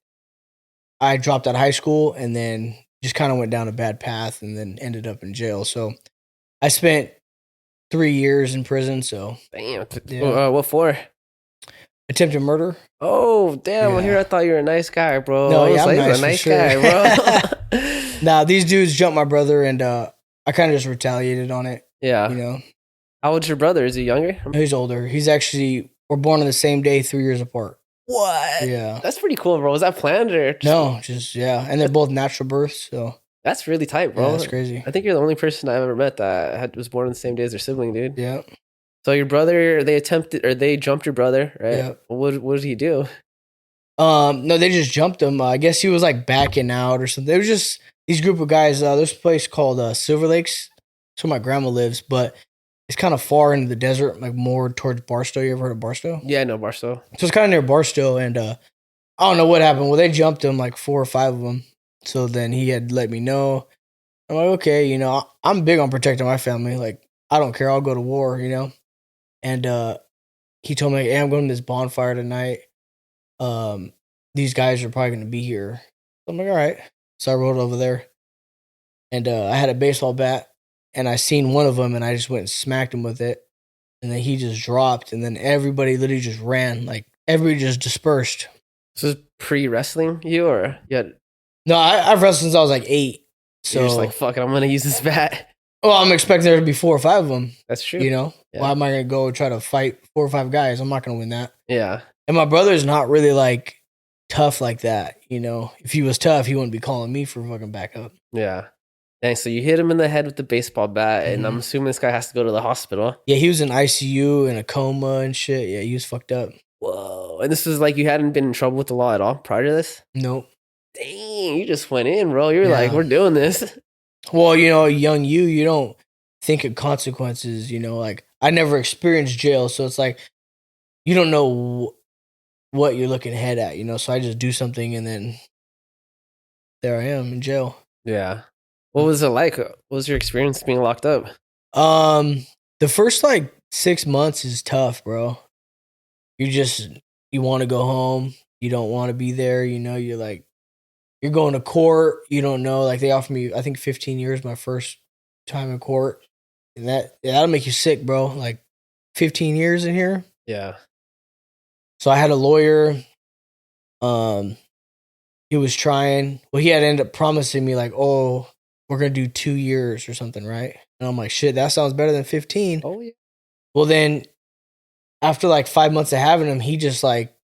I dropped out of high school, and then just kind of went down a bad path and then ended up in jail. So I spent 3 years in prison. So damn. Yeah. What for? Attempted murder. Oh, damn. Yeah. Well, here I thought you were a nice guy, bro. No, yeah, I'm a nice guy, bro. Nah, these dudes jumped my brother, and I kind of just retaliated on it. Yeah. How old's your brother? Is he younger? He's older. We're born on the same day, 3 years apart. What? Yeah. That's pretty cool, bro. Was that planned or No, and they're both natural births, so that's really tight, bro. Yeah, that's crazy. I think you're the only person I've ever met that was born on the same day as their sibling, dude. Yeah. So your brother, they jumped your brother, right? Yeah. What did he do? No, they just jumped him. I guess he was like backing out or something. It was just these group of guys. There's a place called Silver Lakes. That's where my grandma lives, but it's kind of far into the desert, like more towards Barstow. You ever heard of Barstow? Yeah, I know Barstow. So it's kind of near Barstow, and I don't know what happened. Well, they jumped him, like 4 or 5 of them. So then he had let me know. I'm like, okay, I'm big on protecting my family. Like, I don't care. I'll go to war, And he told me, hey, I'm going to this bonfire tonight. These guys are probably going to be here. So I'm like, all right. So I rode over there, and I had a baseball bat. And I seen one of them, and I just went and smacked him with it. And then he just dropped, and then everybody literally just ran. Like, everybody just dispersed. This is pre-wrestling you, or you had... No, I've wrestled since I was like 8. So you're just like, fuck it, I'm going to use this bat. Well, I'm expecting there to be 4 or 5 of them. That's true. Yeah. Why am I going to go try to fight 4 or 5 guys? I'm not going to win that. Yeah. And my brother's not really, like, tough like that, If he was tough, he wouldn't be calling me for fucking backup. Yeah. Dang, so you hit him in the head with the baseball bat, and I'm assuming this guy has to go to the hospital. Yeah, he was in ICU in a coma and shit. Yeah, he was fucked up. Whoa. And this was like you hadn't been in trouble with the law at all prior to this? Nope. Dang, you just went in, bro. You're like, we're doing this. Well, young you don't think of consequences, Like, I never experienced jail, so it's like you don't know what you're looking ahead at, So I just do something, and then there I am in jail. Yeah. What was it like? What was your experience being locked up? The first like 6 months is tough, bro. You want to go home. You don't want to be there. You're like, you're going to court. You don't know. Like, they offered me, I think 15 years, my first time in court. And that'll make you sick, bro. Like 15 years in here. Yeah. So I had a lawyer. He was trying. Well, he had ended up promising me like, oh, we're going to do 2 years or something, right? And I'm like, shit, that sounds better than 15. Oh, yeah. Well, then after like 5 months of having him, he just like,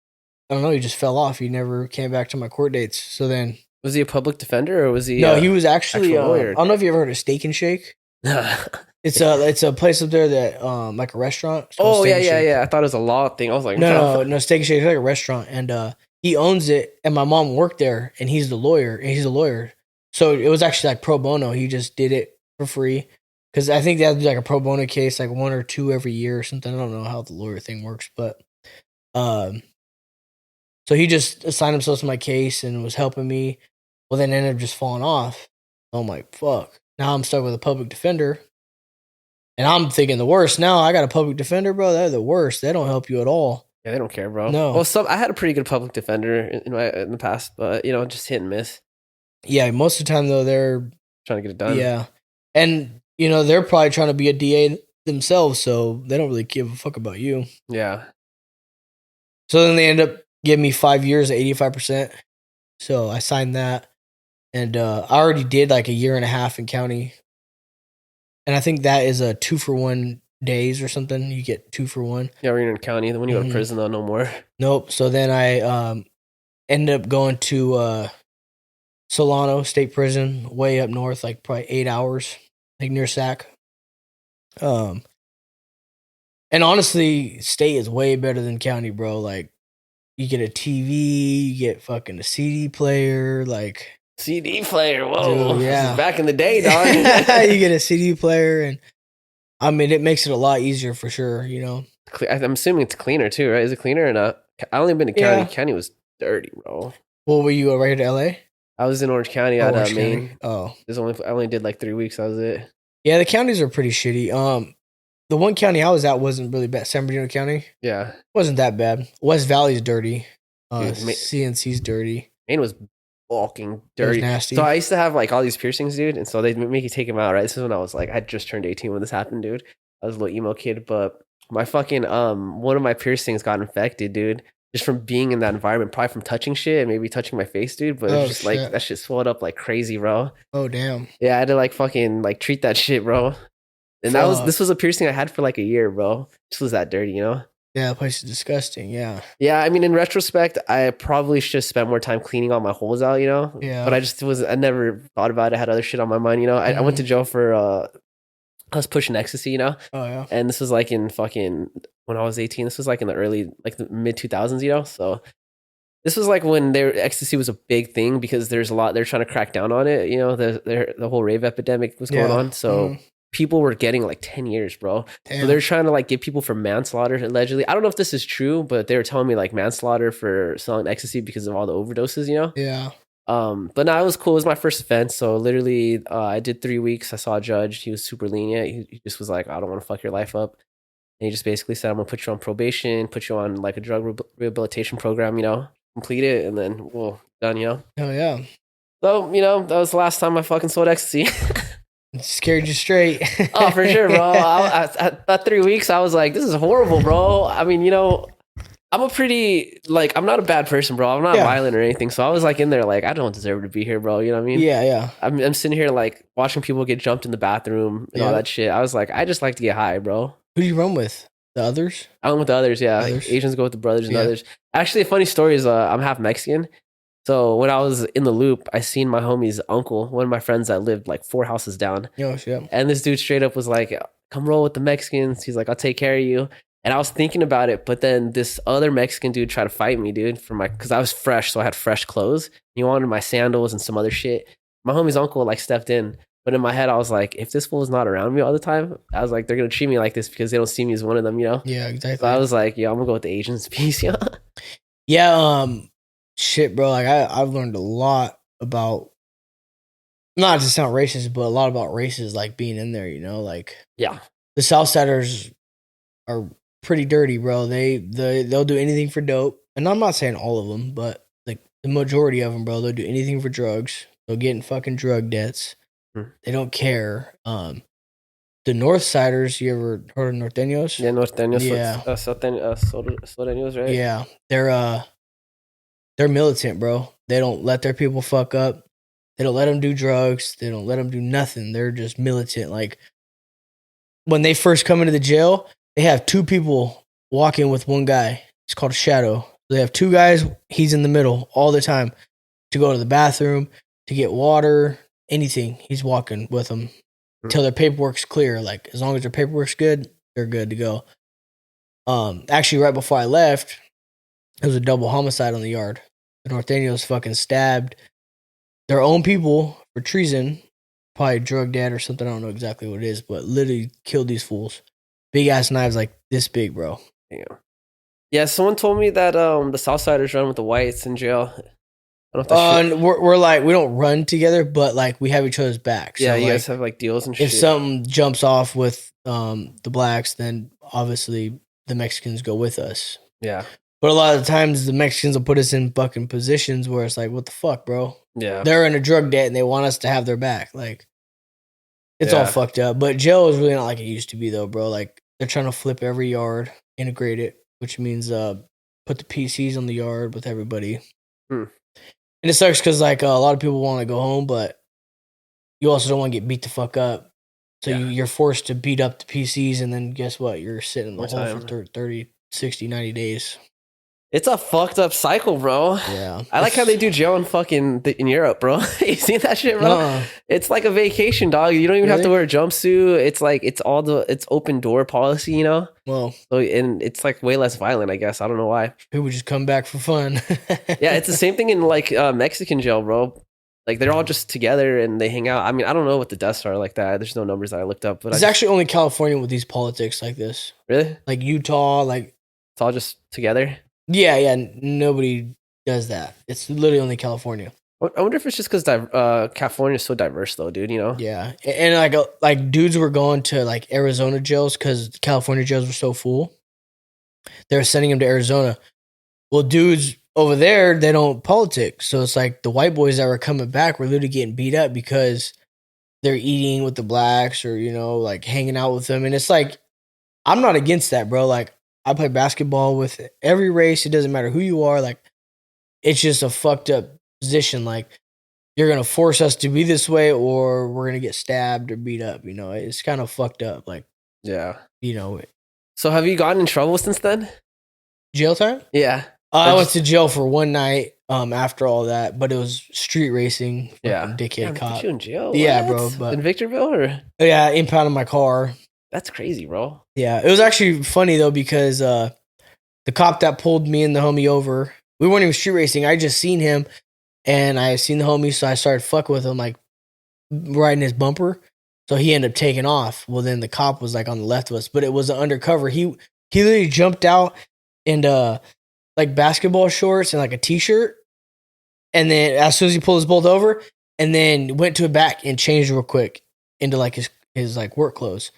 I don't know, he just fell off. He never came back to my court dates. So then. Was he a public defender or was he? No, he was actually, a lawyer? I don't know if you ever heard of Steak and Shake. It's a place up there that like a restaurant. Oh yeah. I thought it was a law thing. I was like, no, Steak and Shake is like a restaurant, and he owns it. And my mom worked there, and he's a lawyer. So it was actually like pro bono. He just did it for free because I think that'd be like a pro bono case, like 1 or 2 every year or something. I don't know how the lawyer thing works, but so he just assigned himself to my case and was helping me. Well, then ended up just falling off. I'm like, fuck. Now I'm stuck with a public defender. And I'm thinking the worst. Now I got a public defender, bro. They're the worst. They don't help you at all. Yeah, they don't care, bro. No. Well, I had a pretty good public defender in the past, but just hit and miss. Yeah, most of the time though, they're trying to get it done. Yeah, and they're probably trying to be a DA themselves, so they don't really give a fuck about you. Yeah. So then they end up giving me 5 years at 85%. So I signed that, and I already did like a year and a half in county. And I think that is a 2-for-1 days or something. You get 2 for 1. Yeah, when you're in county. Then when you go to prison, though, no more. Nope. So then I ended up going to Solano State Prison, way up north, like probably 8 hours, like near Sac. And honestly, state is way better than county, bro. Like, you get a TV, you get fucking a CD player, like... CD player, whoa. Dude, yeah. This is back in the day, dog. You get a CD player, and I mean, it makes it a lot easier for sure, I'm assuming it's cleaner too, right? Is it cleaner or not? I only been to county. Yeah. County was dirty, bro. Well, were you right here to LA? I was in Orange County at Maine. Oh. I only did like 3 weeks. That was it. Yeah, the counties are pretty shitty. The one county I was at wasn't really bad. San Bernardino County? Yeah. Wasn't that bad. West Valley's dirty. CNC's dirty. Maine was walking dirty. Nasty. So I used to have like all these piercings, dude, and so they'd make you take them out, right? This is when I was like, I just turned 18 when this happened, dude. I was a little emo kid, but my fucking one of my piercings got infected, dude, just from being in that environment, probably from touching shit and maybe touching my face, dude. But it was just like that shit swelled up like crazy, bro. Oh damn. Yeah, I had to like fucking like treat that shit, bro. And this was a piercing I had for like a year, bro. This was that dirty, Yeah, the place is disgusting. Yeah. Yeah, I mean, in retrospect, I probably should have spent more time cleaning all my holes out, Yeah. But I never thought about it. I had other shit on my mind, I went to jail for, I was pushing ecstasy, Oh, yeah. And this was like in fucking, when I was 18, this was like in the early, like the mid 2000s, So this was like when ecstasy was a big thing because there's a lot, they're trying to crack down on it, the whole rave epidemic was going on. So people were getting like 10 years, bro. Damn. So they're trying to like get people for manslaughter allegedly. I don't know if this is true, but they were telling me like manslaughter for selling ecstasy because of all the overdoses, Yeah. But no, it was cool. It was my first offense. So literally, I did 3 weeks. I saw a judge. He was super lenient. He just was like, I don't want to fuck your life up. And he just basically said, I'm going to put you on probation, put you on like a drug rehabilitation program, complete it. And then we'll done, Oh, yeah. So, that was the last time I fucking sold ecstasy. It scared you straight. Oh, for sure, bro. At that 3 weeks, I was like, this is horrible, bro. I mean, I'm I'm not a bad person, bro. I'm not violent or anything. So I was like in there, like, I don't deserve to be here, bro. You know what I mean? Yeah, yeah. I'm sitting here like watching people get jumped in the bathroom and all that shit. I was like, I just like to get high, bro. Who do you run with? The others? I went with the others, yeah. Others? Asians go with the brothers and others. Actually, a funny story is I'm half Mexican. So when I was in the loop, I seen my homie's uncle, one of my friends that lived like 4 houses down. Oh, shit. And this dude straight up was like, come roll with the Mexicans. He's like, I'll take care of you. And I was thinking about it, but then this other Mexican dude tried to fight me, dude, because I was fresh, so I had fresh clothes. He wanted my sandals and some other shit. My homie's uncle like stepped in, but in my head, I was like, if this fool is not around me all the time, I was like, they're gonna treat me like this because they don't see me as one of them, Yeah, exactly. So I was like, I'm gonna go with the Asians. Peace, yeah. Yeah, shit, bro. Like I've learned a lot about, not to sound racist, but a lot about races, like being in there. Like yeah, the Southsiders are pretty dirty, bro. They'll do anything for dope, and I'm not saying all of them, but like the majority of them, bro, they'll do anything for drugs. They'll get in fucking drug debts. They don't care. The Northsiders, you ever heard of Norteños? Yeah, Norteños. Yeah, Soteños, right? Yeah, they're militant, bro. They don't let their people fuck up. They don't let them do drugs. They don't let them do nothing. They're just militant. Like when they first come into the jail, they have 2 people walking with one guy. It's called a shadow. They have two guys. He's in the middle all the time to go to the bathroom, to get water, anything. He's walking with them until their paperwork's clear. Like, as long as their paperwork's good, they're good to go. Actually, right before I left, there was a double homicide on the yard. The Norteños fucking stabbed their own people for treason, probably drug dad or something. I don't know exactly what it is, but literally killed these fools. Big ass knives like this big, bro. Yeah. Yeah, someone told me that the Southsiders run with the whites in jail. I don't know if we're like, we don't run together, but like we have each other's backs. Yeah, so you like, guys have like deals and shit. If something jumps off with the blacks, then obviously the Mexicans go with us. Yeah. But a lot of the times the Mexicans will put us in fucking positions where it's like, what the fuck, bro? Yeah. They're in a drug debt and they want us to have their back. Like, it's all fucked up. But jail is really not like it used to be, though, bro. Like, they're trying to flip every yard, integrate it, which means put the PCs on the yard with everybody. And it sucks because, like, a lot of people want to go home, but you also don't want to get beat the fuck up. So you're forced to beat up the PCs, and then guess what? You're sitting in the hole for 30, 60, 90 days. It's a fucked up cycle, bro. Yeah. I like how they do jail in Europe, bro. You seen that shit, bro? It's like a vacation, dog. You don't even have to wear a jumpsuit. It's like it's open door policy, you know? Well, so, and it's like way less violent, I guess. I don't know why. People just come back for fun. Yeah, it's the same thing in like Mexican jail, bro. Like they're all just together and they hang out. I mean, I don't know what the deaths are like that. There's no numbers that I looked up, but it's actually only California with these politics like this. Really? Like Utah, like it's all just together. Yeah, nobody does that. It's literally only California. I wonder if it's just because California is so diverse, though, dude. You know? Yeah, and like dudes were going to like Arizona jails because California jails were so full. They were sending them to Arizona. Well, dudes over there, they don't politic, so it's like the white boys that were coming back were literally getting beat up because they're eating with the blacks or like hanging out with them, and it's like I'm not against that, bro. Like, I play basketball with every race. It doesn't matter who you are. Like, it's just a fucked up position. Like, you're going to force us to be this way or we're going to get stabbed or beat up. It's kind of fucked up. Like, yeah. So have you gotten in trouble since then? Jail time? Yeah. I went to jail for one night after all that, but it was street racing. Yeah. Dickhead cop. Put you in jail? Yeah, bro. But in Victorville or? Yeah, impounded my car. That's crazy, bro. Yeah, it was actually funny, though, because the cop that pulled me and the homie over, we weren't even street racing. I just seen him, and I seen the homie, so I started fucking with him, like, riding his bumper. So he ended up taking off. Well, then the cop was, like, on the left of us, but it was an undercover. He literally jumped out in, like, basketball shorts and, like, a T-shirt, and then as soon as he pulled us both over, and then went to a back and changed real quick into, like, his like, work clothes.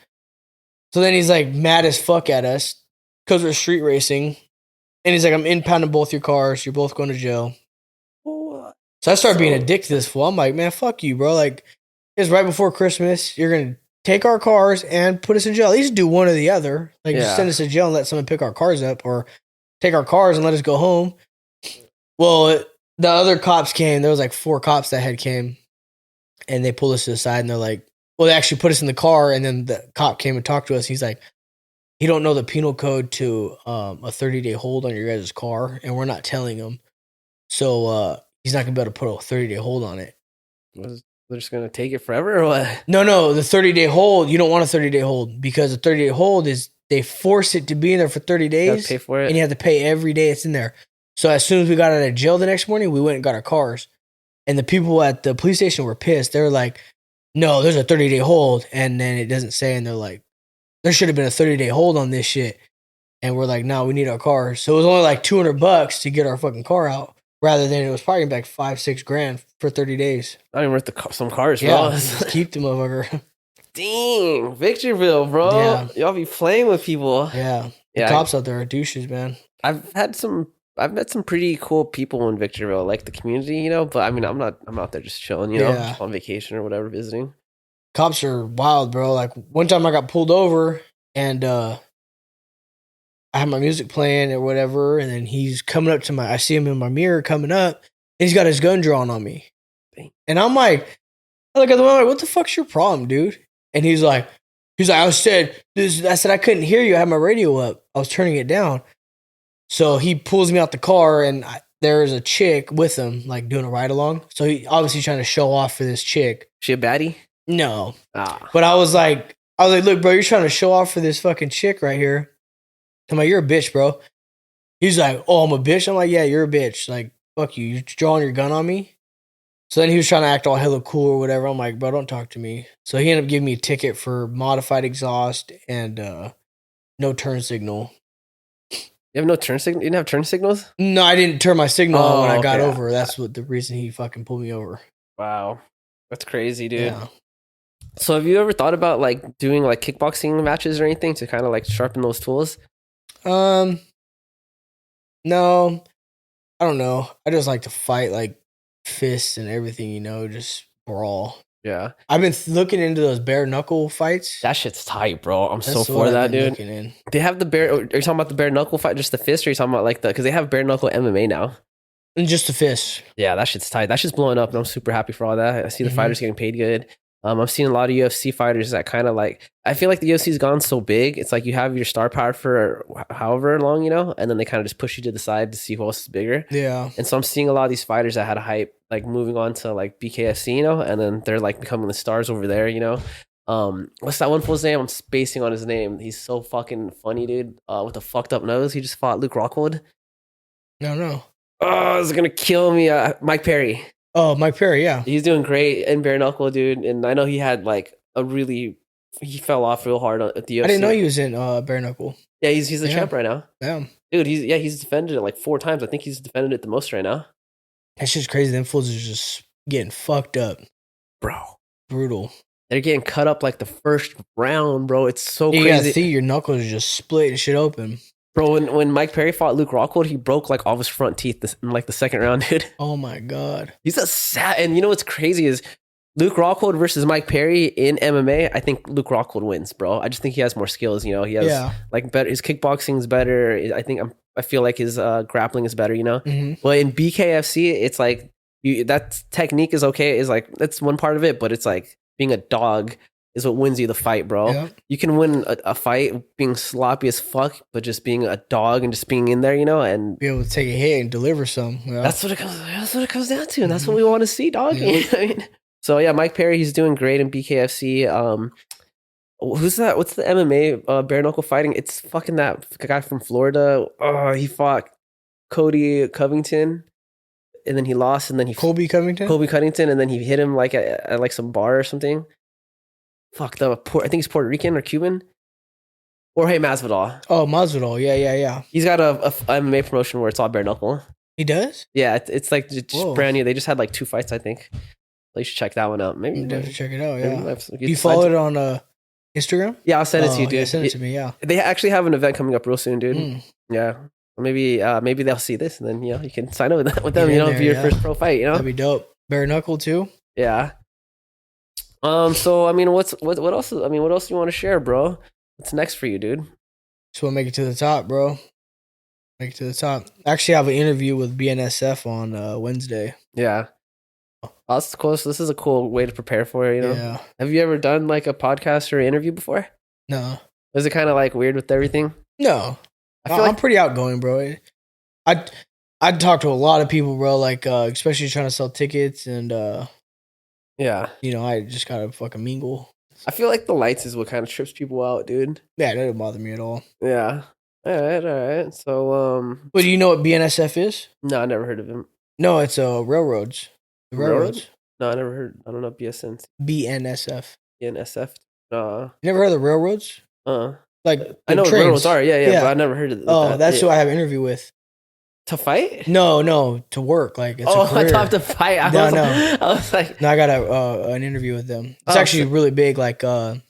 So then he's like mad as fuck at us because we're street racing. And he's like, I'm impounding both your cars. You're both going to jail. So I started being a dick to this fool. I'm like, man, fuck you, bro. Like, it's right before Christmas. You're going to take our cars and put us in jail. At least do one or the other. Like, just send us to jail and let someone pick our cars up, or take our cars and let us go home. Well, the other cops came. There was like 4 cops that came. And they pulled us to the side and they're like, well, they actually put us in the car, and then the cop came and talked to us. He's like, he don't know the penal code to a 30-day hold on your guys' car, and we're not telling him. So he's not going to be able to put a 30-day hold on it. They're just going to take it forever or what? No, the 30-day hold, you don't want a 30-day hold, because a 30-day hold is they force it to be in there for 30 days. You have to pay for it. And you have to pay every day it's in there. So as soon as we got out of jail the next morning, we went and got our cars. And the people at the police station were pissed. They were like, no, there's a 30-day hold. And then it doesn't say, and they're like, there should have been a 30-day hold on this shit. And we're like, no, we need our cars. So it was only like $200 to get our fucking car out, rather than it was probably like $5,000-$6,000 for 30 days. I even worth some cars, bro. Yeah, just keep the motherfucker. Dang, Victorville, bro. Yeah. Y'all be playing with people. Yeah. The cops out there are douches, man. I've met some pretty cool people in Victorville, like the community, but I mean, I'm out there just chilling, just on vacation or whatever, visiting. Cops are wild, bro. Like, one time I got pulled over and I had my music playing or whatever, and then he's coming up to I see him in my mirror coming up, and he's got his gun drawn on me. Dang. And I look at the one, like, what the fuck's your problem, dude? And he's like, He's like, I said I couldn't hear you. I had my radio up. I was turning it down. So he pulls me out the car, and there's a chick with him, like doing a ride along. So he obviously trying to show off for this chick. She a baddie? No. But I was like, look, bro, you're trying to show off for this fucking chick right here. I'm like, you're a bitch, bro. He's like, oh, I'm a bitch? I'm like, yeah, you're a bitch. Like, fuck you. You're drawing your gun on me? So then he was trying to act all hella cool or whatever. I'm like, bro, don't talk to me. So he ended up giving me a ticket for modified exhaust and no turn signal. You have no turn signal? You didn't have turn signals? No, I didn't turn my signal on when I got over. That's what the reason he fucking pulled me over. Wow. That's crazy, dude. Yeah. So have you ever thought about like doing like kickboxing matches or anything to kind of like sharpen those tools? No, I don't know. I just like to fight like fists and everything, you know, just brawl. Yeah. I've been looking into those bare-knuckle fights. That shit's tight, bro. I'm so for that, dude. They have are you talking about the bare-knuckle fight, just the fist, or are you talking about like because they have bare-knuckle MMA now? And just the fist. Yeah, that shit's tight. That shit's blowing up, and I'm super happy for all that. I see the fighters getting paid good. I've seen a lot of UFC fighters that kind of like, I feel like the UFC's gone so big. It's like you have your star power for however long, you know, and then they kind of just push you to the side to see who else is bigger. Yeah. And so I'm seeing a lot of these fighters that had a hype, like moving on to like BKFC, you know, and then they're like becoming the stars over there, you know. What's that one fool's name? I'm spacing on his name. He's so fucking funny, dude. With a fucked up nose. He just fought Luke Rockhold. No. Oh, it's gonna kill me. Mike Perry. Oh, Mike Perry, yeah. He's doing great in bare-knuckle, dude. And I know he had like he fell off real hard at the UFC. I didn't know he was in bare-knuckle. Yeah, he's the champ right now. Yeah. Dude, he's defended it like 4 times. I think he's defended it the most right now. That's just crazy. Them fools are just getting fucked up. Bro. Brutal. They're getting cut up like the first round, bro. It's so crazy. You gotta see your knuckles just split and shit open. Bro, when Mike Perry fought Luke Rockhold, he broke like all of his front teeth in like the second round, dude. Oh my God. He's a sad, and you know what's crazy is Luke Rockhold versus Mike Perry in MMA. I think Luke Rockhold wins, bro. I just think he has more skills. You know, he has like better. His kickboxing is better. I feel like his grappling is better. You know, but in BKFC, it's like that technique is okay. Is like that's one part of it, but it's like being a dog is what wins you the fight, bro. Yep. You can win a fight being sloppy as fuck, but just being a dog and just being in there, you know, and be able to take a hit and deliver some. Yeah. That's what it comes down to, and that's what we want to see, dog. Yeah. You know what I mean? So yeah, Mike Perry, he's doing great in BKFC. Who's that? What's the MMA bare knuckle fighting? It's fucking that guy from Florida. Oh, he fought Cody Covington, and then he lost, and then Colby Covington, and then he hit him like at like some bar or something. Fuck, I think he's Puerto Rican or Cuban. Or hey, Masvidal. Oh, Masvidal. Yeah. He's got a MMA promotion where it's all bare knuckle. He does? Yeah, it's like just brand new. They just had like 2 fights, I think. So you should check that one out. Maybe definitely check it out. Yeah. You follow it on Instagram? Yeah, I'll send it to you, dude. Yeah, send it to me. Yeah. They actually have an event coming up real soon, dude. Yeah. Maybe they'll see this and then you can sign up with them. You know, be your first pro fight. You know, that'd be dope. Bare knuckle too. Yeah. So I mean, what else? I mean, what else do you want to share, bro? What's next for you, dude? Just want to make it to the top, bro. Make it to the top. Actually, I have an interview with BNSF on Wednesday. Yeah. That's cool. So this is a cool way to prepare for it, you know? Yeah. Have you ever done like a podcast or interview before? No. Was it kind of like weird with everything? No. I'm pretty outgoing, bro. I'd talk to a lot of people, bro, like especially trying to sell tickets and yeah. You know, I just gotta fucking mingle. I feel like the lights is what kind of trips people out, dude. Yeah, that doesn't bother me at all. Yeah. All right. So But do you know what BNSF is? No, I never heard of him. No, it's railroads. The railroads? No, I never heard. I don't know BNSF. BNSF. You never heard of the railroads? Like I know what railroads are, yeah, but I never heard of that. Oh, that's who I have an interview with. To fight? No, to work. Like it's I thought to fight. I was like, no, I got an interview with them. It's actually really big. Like they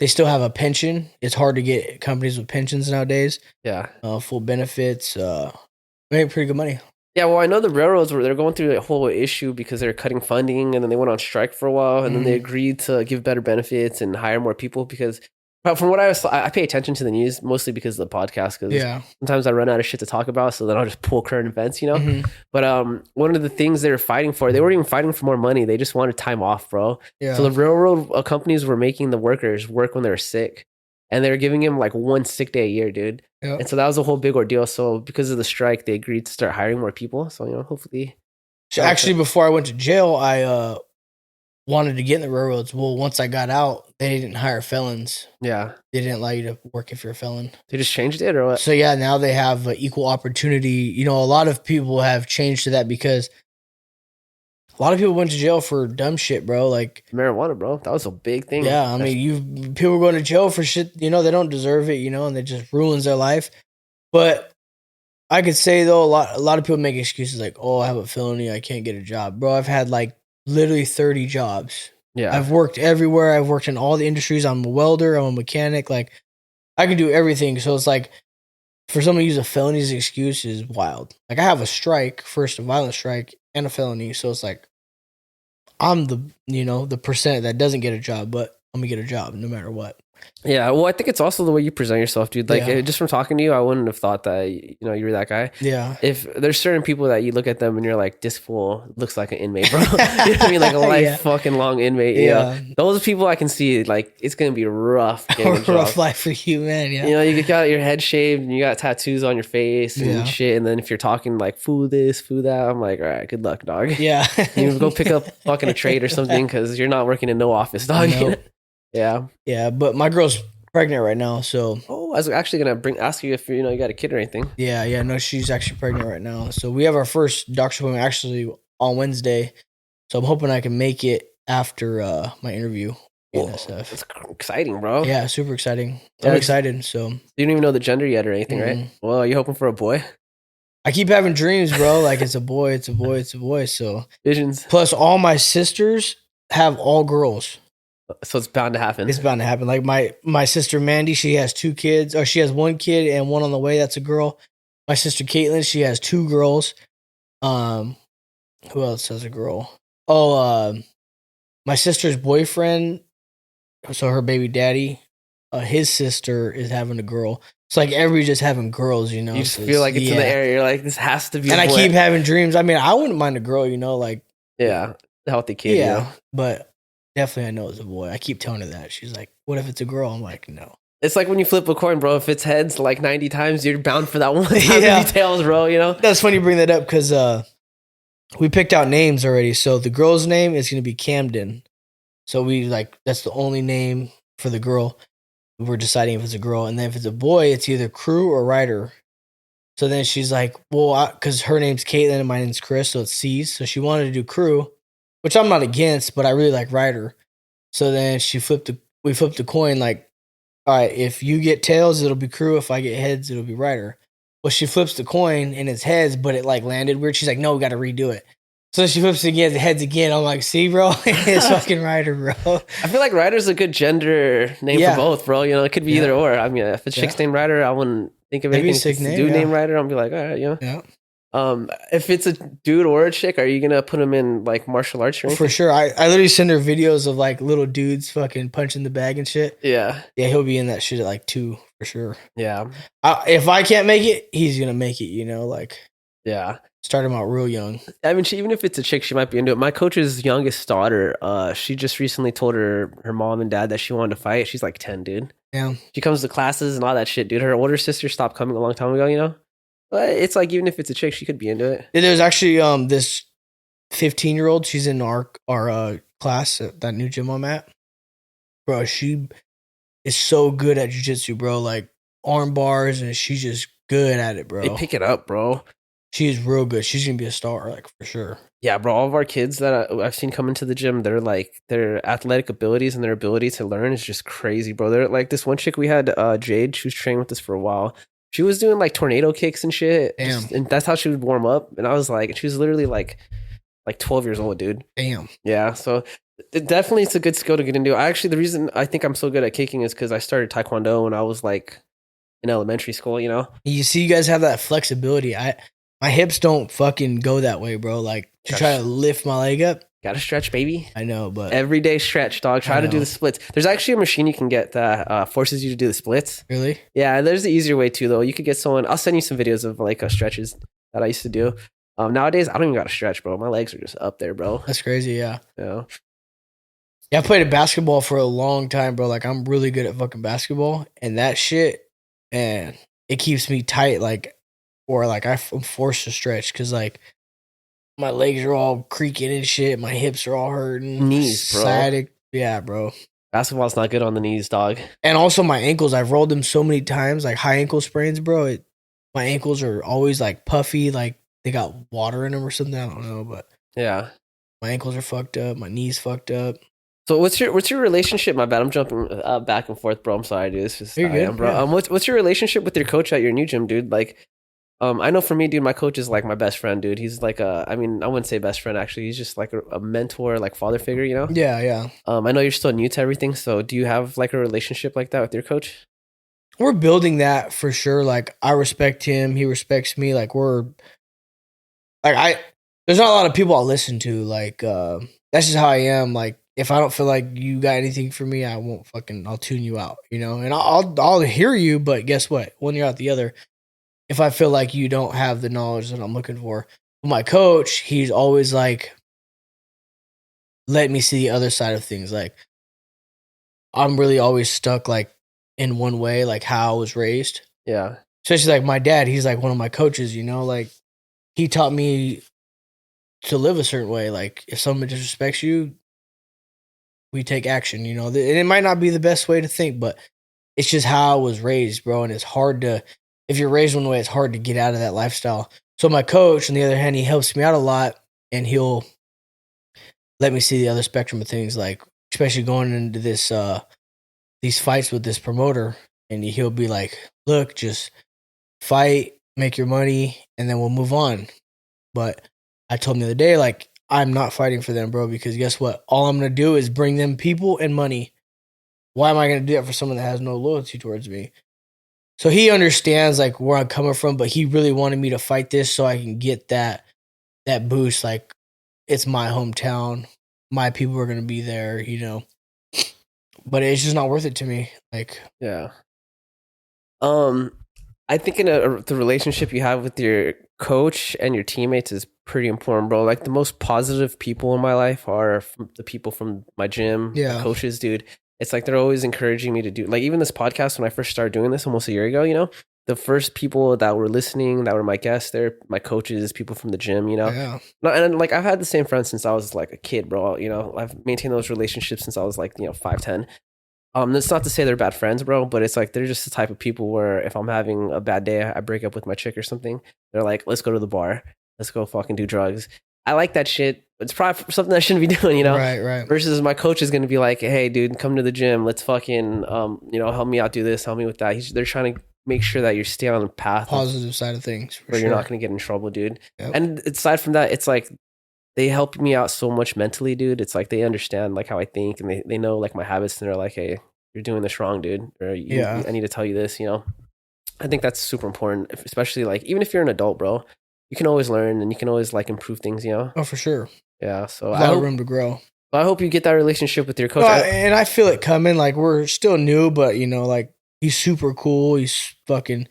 still have a pension. It's hard to get companies with pensions nowadays. Yeah, full benefits. Make pretty good money. Yeah, well, I know the railroads they're going through a whole issue because they're cutting funding, and then they went on strike for a while, and then they agreed to give better benefits and hire more people because But from what I pay attention to the news mostly because of the podcast. Because sometimes I run out of shit to talk about, so then I'll just pull current events, you know. Mm-hmm. But one of the things they were fighting for, they weren't even fighting for more money. They just wanted time off, bro. Yeah. So the railroad companies were making the workers work when they were sick, and they were giving them like 1 sick day a year, dude. Yep. And so that was a whole big ordeal. So because of the strike, they agreed to start hiring more people. So hopefully. So actually, before I went to jail, I wanted to get in the railroads. Well, once I got out, they didn't hire felons. Yeah. They didn't allow you to work if you're a felon. They just changed it or what? So yeah, now they have equal opportunity. A lot of people have changed to that because a lot of people went to jail for dumb shit, bro. Like marijuana, bro. That was a big thing. Yeah, I mean, people going to jail for shit, they don't deserve it, and it just ruins their life. But I could say though, a lot of people make excuses like, "Oh, I have a felony, I can't get a job." Bro, I've had literally 30 jobs. Yeah. I've worked everywhere. I've worked in all the industries. I'm a welder. I'm a mechanic. I can do everything. So it's for someone to use a felony as an excuse is wild. I have a strike, first a violent strike and a felony. So it's I'm the percent that doesn't get a job, but I'm going to get a job no matter what. Yeah, well, I think it's also the way you present yourself, dude. Just from talking to you, I wouldn't have thought that, you were that guy. Yeah. If there's certain people that you look at them and you're like, this fool looks like an inmate, bro. You know what I mean? Like a fucking long inmate. Yeah. Those people I can see, it's going to be rough. A rough life for you, man. Yeah. You got your head shaved and you got tattoos on your face and shit. And then if you're talking foo this, foo that, I'm like, all right, good luck, dog. Yeah. You go pick up fucking a trade or something because you're not working in no office, dog. No. Yeah. Yeah, but my girl's pregnant right now, so. Oh, I was actually gonna ask you if you got a kid or anything. Yeah, no, she's actually pregnant right now. So we have our first doctor's appointment actually on Wednesday. So I'm hoping I can make it after my interview. And stuff. It's exciting, bro. Yeah, super exciting. I'm excited. So you don't even know the gender yet or anything, right? Well, are you hoping for a boy? I keep having dreams, bro. It's a boy, it's a boy, it's a boy. So visions. Plus, all my sisters have all girls. So it's bound to happen. It's bound to happen. My sister Mandy, she has 2 kids. Or she has 1 kid and 1 on the way. That's a girl. My sister Caitlin, she has 2 girls. Who else has a girl? My sister's boyfriend, so her baby daddy, his sister is having a girl. It's everybody's just having girls, You just feel like it's in the air. You're like, this has to be And I keep having dreams. I mean, I wouldn't mind a girl, Yeah, healthy kid, Yeah, but... Definitely, I know it's a boy. I keep telling her that. She's like, what if it's a girl? I'm like, no. It's like when you flip a coin, bro. If it's heads 90 times, you're bound for that one. Yeah. Tails, bro, That's funny you bring that up because we picked out names already. So the girl's name is going to be Camden. So that's the only name for the girl. We're deciding if it's a girl. And then if it's a boy, it's either Crew or Ryder. So then she's like, well, because her name's Caitlin and my name's Chris, so it's C's. So she wanted to do Crew. Which I'm not against, but I really like Ryder. So then we flipped the coin all right, if you get tails, it'll be Crew. If I get heads, it'll be Ryder. Well, she flips the coin and it's heads, but it landed weird. She's like, no, we got to redo it. So she flips it again, the heads again. I'm like, see, bro, it's fucking Ryder, bro. I feel like Ryder's a good gender name for both, bro. It could be either or. I mean, if it's chick's named Ryder, I wouldn't think of anything. If it's a dude named Ryder, I'll be like, all right, Yeah. If it's a dude or a chick, are you gonna put him in martial arts or anything? For sure. I literally send her videos of little dudes fucking punching the bag and shit. Yeah. Yeah, he'll be in that shit at 2 for sure. Yeah. If I can't make it, he's gonna make it. Yeah. Start him out real young. I mean, even if it's a chick, she might be into it. My coach's youngest daughter, she just recently told her mom and dad that she wanted to fight. She's 10, dude. Yeah. She comes to classes and all that shit, dude. Her older sister stopped coming a long time ago, But it's even if it's a chick, she could be into it. There's actually this 15-year-old. She's in our class at that new gym I'm at. Bro, she is so good at jiu-jitsu, bro. Arm bars, and she's just good at it, bro. They pick it up, bro. She is real good. She's gonna be a star, for sure. Yeah, bro. All of our kids that I've seen come into the gym, they're their athletic abilities and their ability to learn is just crazy, bro. They're this one chick we had, Jade. She was training with us for a while. She was doing tornado kicks and shit. Damn. And that's how she would warm up. And I was she was literally 12 years old, dude. Damn. Yeah. So definitely it's a good skill to get into. The reason I think I'm so good at kicking is because I started Taekwondo when I was in elementary school, You see, you guys have that flexibility. My hips don't fucking go that way, bro. To try to lift my leg up. Gotta stretch, baby. I know, but everyday stretch, dog. Try to do the splits. There's actually a machine you can get that forces you to do the splits. Really? Yeah, there's the easier way too, though. You could get someone. I'll send you some videos of like stretches that I used to do. Nowadays, I don't even got to stretch, bro. My legs are just up there, bro. That's crazy, yeah. Yeah. Yeah, I played basketball for a long time, bro. Like, I'm really good at fucking basketball. And that shit, man, it keeps me tight, like, or like I'm forced to stretch because, like, my legs are all creaking and shit. My hips are all hurting. Knees, bro. Sciatic. Yeah, bro. Basketball's not good on the knees, dog. And also my ankles. I've rolled them so many times, like high ankle sprains, bro. My ankles are always like puffy, like they got water in them or something. I don't know, but yeah, my ankles are fucked up. My knees fucked up. So what's your relationship? My bad, I'm jumping back and forth, bro. I'm sorry, dude. It's just You're good, bro. yeah. What's your relationship with your coach at your new gym, dude? Like, I know for me, dude, my coach is like my best friend, dude. He's like I wouldn't say best friend actually. He's just like a mentor, like father figure, you know? Yeah, yeah. I know you're still new to everything, so do you have like a relationship like that with your coach? We're building that for sure. Like, I respect him, he respects me. Like, there's not a lot of people I'll listen to. Like, that's just how I am. Like, if I don't feel like you got anything for me, I'll tune you out, you know? And I'll hear you, but guess what? One ear out the other. If I feel like you don't have the knowledge that I'm looking for. My coach, he's always like, let me see the other side of things. Like, I'm really always stuck like in one way, like how I was raised. Yeah. Especially like my dad, he's like one of my coaches, you know, like he taught me to live a certain way. Like if someone disrespects you, we take action, you know, and it might not be the best way to think, but it's just how I was raised, bro. And it's hard to, if you're raised one way, it's hard to get out of that lifestyle. So my coach, on the other hand, he helps me out a lot and he'll let me see the other spectrum of things, like especially going into this, these fights with this promoter, and he'll be like, look, just fight, make your money, and then we'll move on. But I told him the other day, like, I'm not fighting for them, bro, because guess what? All I'm going to do is bring them people and money. Why am I going to do that for someone that has no loyalty towards me? So he understands like where I'm coming from, but he really wanted me to fight this so I can get that boost. Like, it's my hometown. My people are going to be there, you know. But it's just not worth it to me. Like, yeah. I think the relationship you have with your coach and your teammates is pretty important, bro. Like the most positive people in my life are the people from my gym, my coaches, dude. It's like they're always encouraging me to do, like even this podcast when I first started doing this almost a year ago, you know, the first people that were listening, that were my guests, they're my coaches, people from the gym, you know. Yeah. And like I've had the same friends since I was like a kid, bro. You know, I've maintained those relationships since I was like, 5'10". That's not to say they're bad friends, bro, but it's like they're just the type of people where if I'm having a bad day, I break up with my chick or something, they're like, let's go to the bar, let's go fucking do drugs. I like that shit. It's probably something I shouldn't be doing, you know? Right. Versus my coach is going to be like, hey, dude, come to the gym. Let's fucking, help me out, do this, help me with that. They're trying to make sure that you're staying on the path. Positive side of things. Where you're not going to get in trouble, dude. Yep. And aside from that, it's like, they help me out so much mentally, dude. It's like they understand like how I think and they know like my habits and they're like, hey, you're doing this wrong, dude. Or I need to tell you this, you know? I think that's super important, especially like, even if you're an adult, bro, you can always learn and you can always like improve things, you know? Oh, for sure. Yeah. So a lot of room to grow. I hope you get that relationship with your coach. And I feel it coming. Like we're still new, but you know, like he's super cool. He's fucking,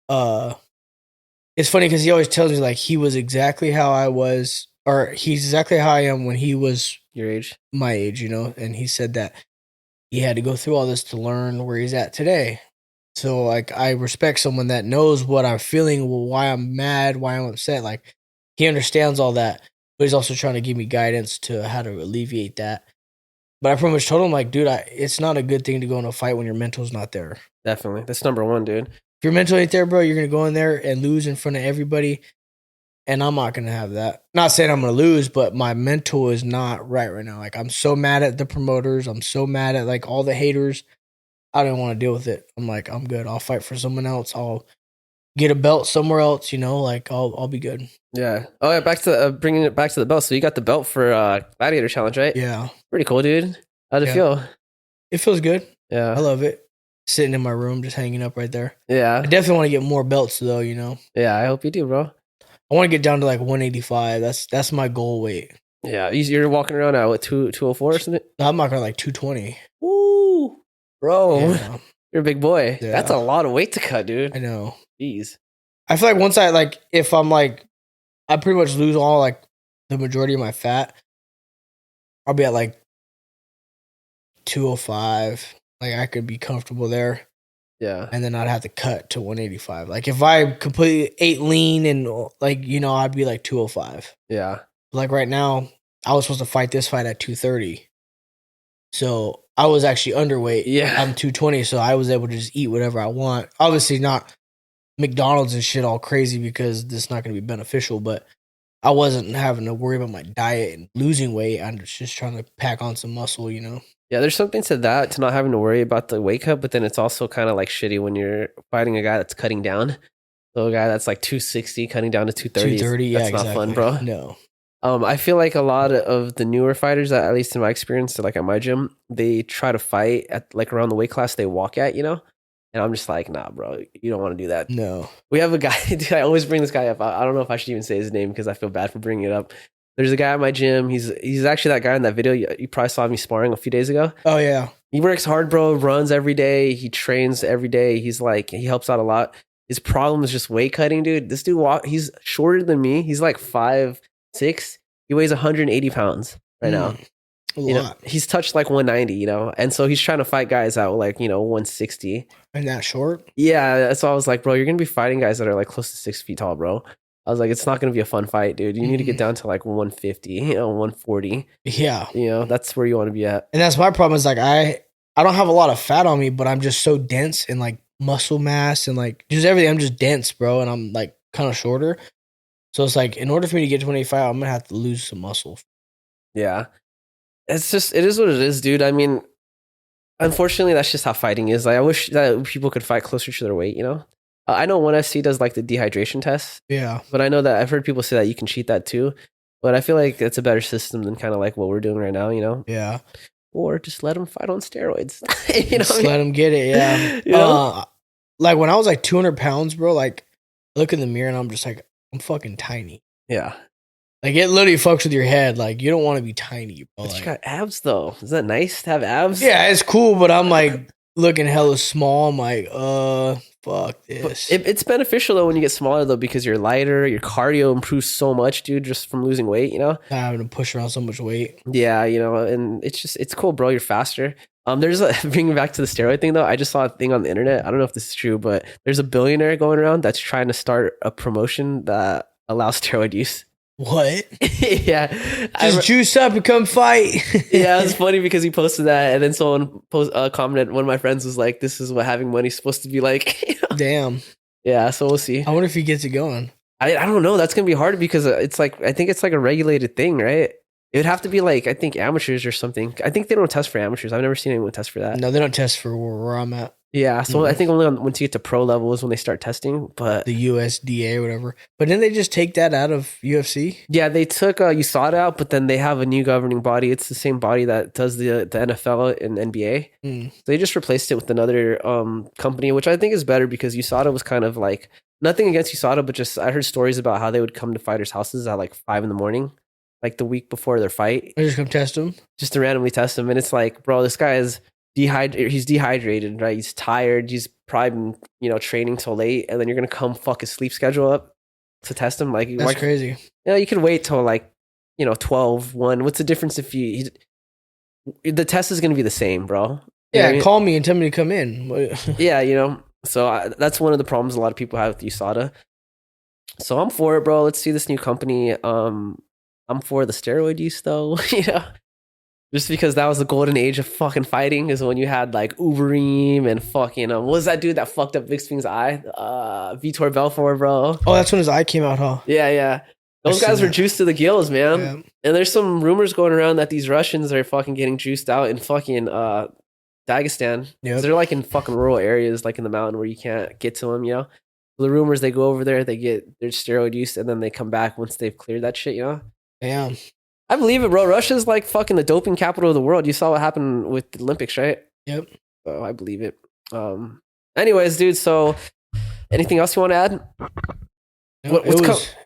it's funny because he always tells me like he was exactly how I was, or he's exactly how I am when he was your age, my age, you know? And he said that he had to go through all this to learn where he's at today. So like, I respect someone that knows what I'm feeling, why I'm mad, why I'm upset. Like he understands all that, but he's also trying to give me guidance to how to alleviate that. But I pretty much told him like, dude, it's not a good thing to go in a fight when your mental's not there. Definitely. That's number one, dude. If your mental ain't there, bro, you're going to go in there and lose in front of everybody. And I'm not going to have that. Not saying I'm going to lose, but my mental is not right now. Like I'm so mad at the promoters. I'm so mad at like all the haters. I don't want to deal with it. I'm like, I'm good. I'll fight for someone else. I'll get a belt somewhere else, you know, like I'll be good. Yeah. Oh yeah. Back to bringing it back to the belt. So you got the belt for Gladiator Challenge, right? Yeah. Pretty cool, dude. How'd it feel? It feels good. Yeah. I love it. Sitting in my room, just hanging up right there. Yeah. I definitely want to get more belts though, you know? Yeah. I hope you do, bro. I want to get down to like 185. That's my goal weight. Yeah, you're walking around at what 204 or something? No, I'm walking like 220. Woo, bro, Yeah. You're a big boy. Yeah. That's a lot of weight to cut, dude. I know. Jeez. I feel like once I like, if I'm like, I pretty much lose all like the majority of my fat, I'll be at like 205. Like I could be comfortable there. Yeah. And then I'd have to cut to 185. Like if I completely ate lean and like, you know, I'd be like 205. Yeah. Like right now, I was supposed to fight this fight at 230. So I was actually underweight. Yeah. I'm 220. So I was able to just eat whatever I want. Obviously not McDonald's and shit all crazy because this is not going to be beneficial, but I wasn't having to worry about my diet and losing weight. I'm just trying to pack on some muscle, you know? Yeah, there's something to that, to not having to worry about the weight cut, but then it's also kind of like shitty when you're fighting a guy that's cutting down. So a guy that's like 260 cutting down to 230. 230, that's not fun, bro. No. I feel like a lot of the newer fighters, at least in my experience, like at my gym, they try to fight at like around the weight class they walk at, you know? And I'm just like, nah, bro, you don't want to do that. No. We have a guy, dude, I always bring this guy up. I don't know if I should even say his name because I feel bad for bringing it up. There's a guy at my gym. He's actually that guy in that video. You probably saw me sparring a few days ago. Oh, yeah. He works hard, bro, runs every day. He trains every day. He's like, he helps out a lot. His problem is just weight cutting, dude. This dude, he's shorter than me. He's like 5'6". He weighs 180 pounds right now. You know, he's touched like 190, you know? And so he's trying to fight guys out like, 160. And that short? Yeah. So I was like, bro, you're going to be fighting guys that are like close to 6 feet tall, bro. I was like, it's not going to be a fun fight, dude. You need to get down to like 150, 140. Yeah. That's where you want to be at. And that's my problem is like, I don't have a lot of fat on me, but I'm just so dense and like muscle mass and like just everything. I'm just dense, bro. And I'm like kind of shorter. So it's like, in order for me to get to 185, I'm going to have to lose some muscle. Yeah. It is what it is, dude. I mean, unfortunately, that's just how fighting is. Like, I wish that people could fight closer to their weight, you know? I know 1FC does like the dehydration test. Yeah. But I know that I've heard people say that you can cheat that too. But I feel like it's a better system than kind of like what we're doing right now, you know? Yeah. Or just let them fight on steroids. Just let them get it, yeah. You know? Like when I was like 200 pounds, bro, like look in the mirror and I'm just like, I'm fucking tiny. Yeah. Like it literally fucks with your head. Like you don't want to be tiny, bro. But like, you got abs though. Is that nice to have abs? Yeah, it's cool, but I'm like looking hella small. I'm like, fuck this. It's beneficial though when you get smaller though because you're lighter. Your cardio improves so much, dude, just from losing weight. You know, not having to push around so much weight. Yeah, and it's cool, bro. You're faster. There's bringing back to the steroid thing though. I just saw a thing on the internet. I don't know if this is true, but there's a billionaire going around that's trying to start a promotion that allows steroid use. What? Yeah, just juice up and come fight. Yeah, it's funny because he posted that, and then someone commented. One of my friends was like, "This is what having money's supposed to be like." Damn. Yeah, so we'll see. I wonder if he gets it going. I don't know. That's gonna be hard because it's like I think it's like a regulated thing, right? It would have to be like I think amateurs or something. I think they don't test for amateurs. I've never seen anyone test for that. No, they don't test for where I'm at. Yeah, so I think only once you get to pro level is when they start testing. But the USDA or whatever. But didn't they just take that out of UFC? Yeah, they took USADA out, but then they have a new governing body. It's the same body that does the NFL and NBA. So they just replaced it with another company, which I think is better because USADA was kind of like nothing against USADA, but just I heard stories about how they would come to fighters' houses at like 5 a.m, like the week before their fight. They just come test them, just to randomly test them, and it's like, bro, this guy is. He's dehydrated, right? He's tired. He's probably been, training till late, and then you're gonna come fuck his sleep schedule up to test him. Like that's crazy. You could wait till like 12, 1. What's the difference if the test is gonna be the same, bro? Yeah, call me and tell me to come in. Yeah, so that's one of the problems a lot of people have with USADA. So I'm for it, bro. Let's see this new company. I'm for the steroid use though. Just because that was the golden age of fucking fighting is when you had like Uberim and fucking what was that dude that fucked up Bisping's eye? Vitor Belfort, bro. Oh, that's when his eye came out, huh? Yeah. Those guys were juiced to the gills, man. Yeah. And there's some rumors going around that these Russians are fucking getting juiced out in fucking Dagestan. Yeah. They're like in fucking rural areas, like in the mountain where you can't get to them, The rumors, they go over there, they get their steroid use, and then they come back once they've cleared that shit, Damn. I believe it, bro. Russia's like fucking the doping capital of the world. You saw what happened with the Olympics, right? Yep. So I believe it. Anyways, dude, so anything else you want to add?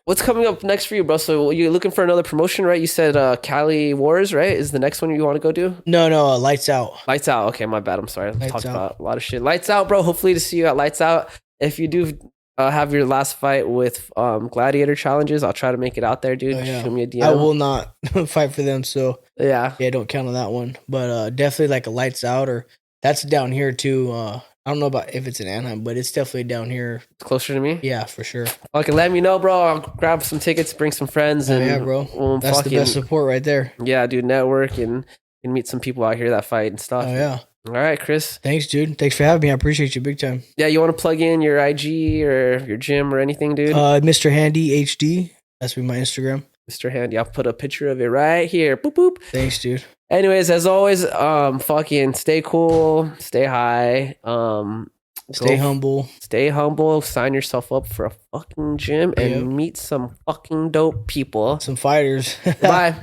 What's coming up next for you, bro? So you're looking for another promotion, right? You said Cali Wars, right? Is the next one you want to go do? No, Lights Out. Lights Out. Okay, my bad. I'm sorry. I talked about a lot of shit. Lights Out, bro. Hopefully to see you at Lights Out. If you do have your last fight with Gladiator challenges, I'll try to make it out there, dude. Shoot me a DM. I will not fight for them, so yeah, don't count on that one. But definitely like a Lights Out, or that's down here too. I don't know about if it's in Anaheim, but it's definitely down here. Closer to me? Yeah, for sure. Okay, let me know, bro. I'll grab some tickets, bring some friends. And yeah, bro. That's the best support right there. Yeah, dude, network and meet some people out here that fight and stuff. Oh, yeah. All right, Chris. Thanks, dude. Thanks for having me. I appreciate you big time. Yeah, you want to plug in your IG or your gym or anything, dude? Mr. Handy HD. That's my Instagram. Mr. Handy. I'll put a picture of it right here. Boop, boop. Thanks, dude. Anyways, as always, fucking stay cool, stay high, stay humble. Stay humble. Sign yourself up for a fucking gym and meet some fucking dope people. Some fighters. Bye.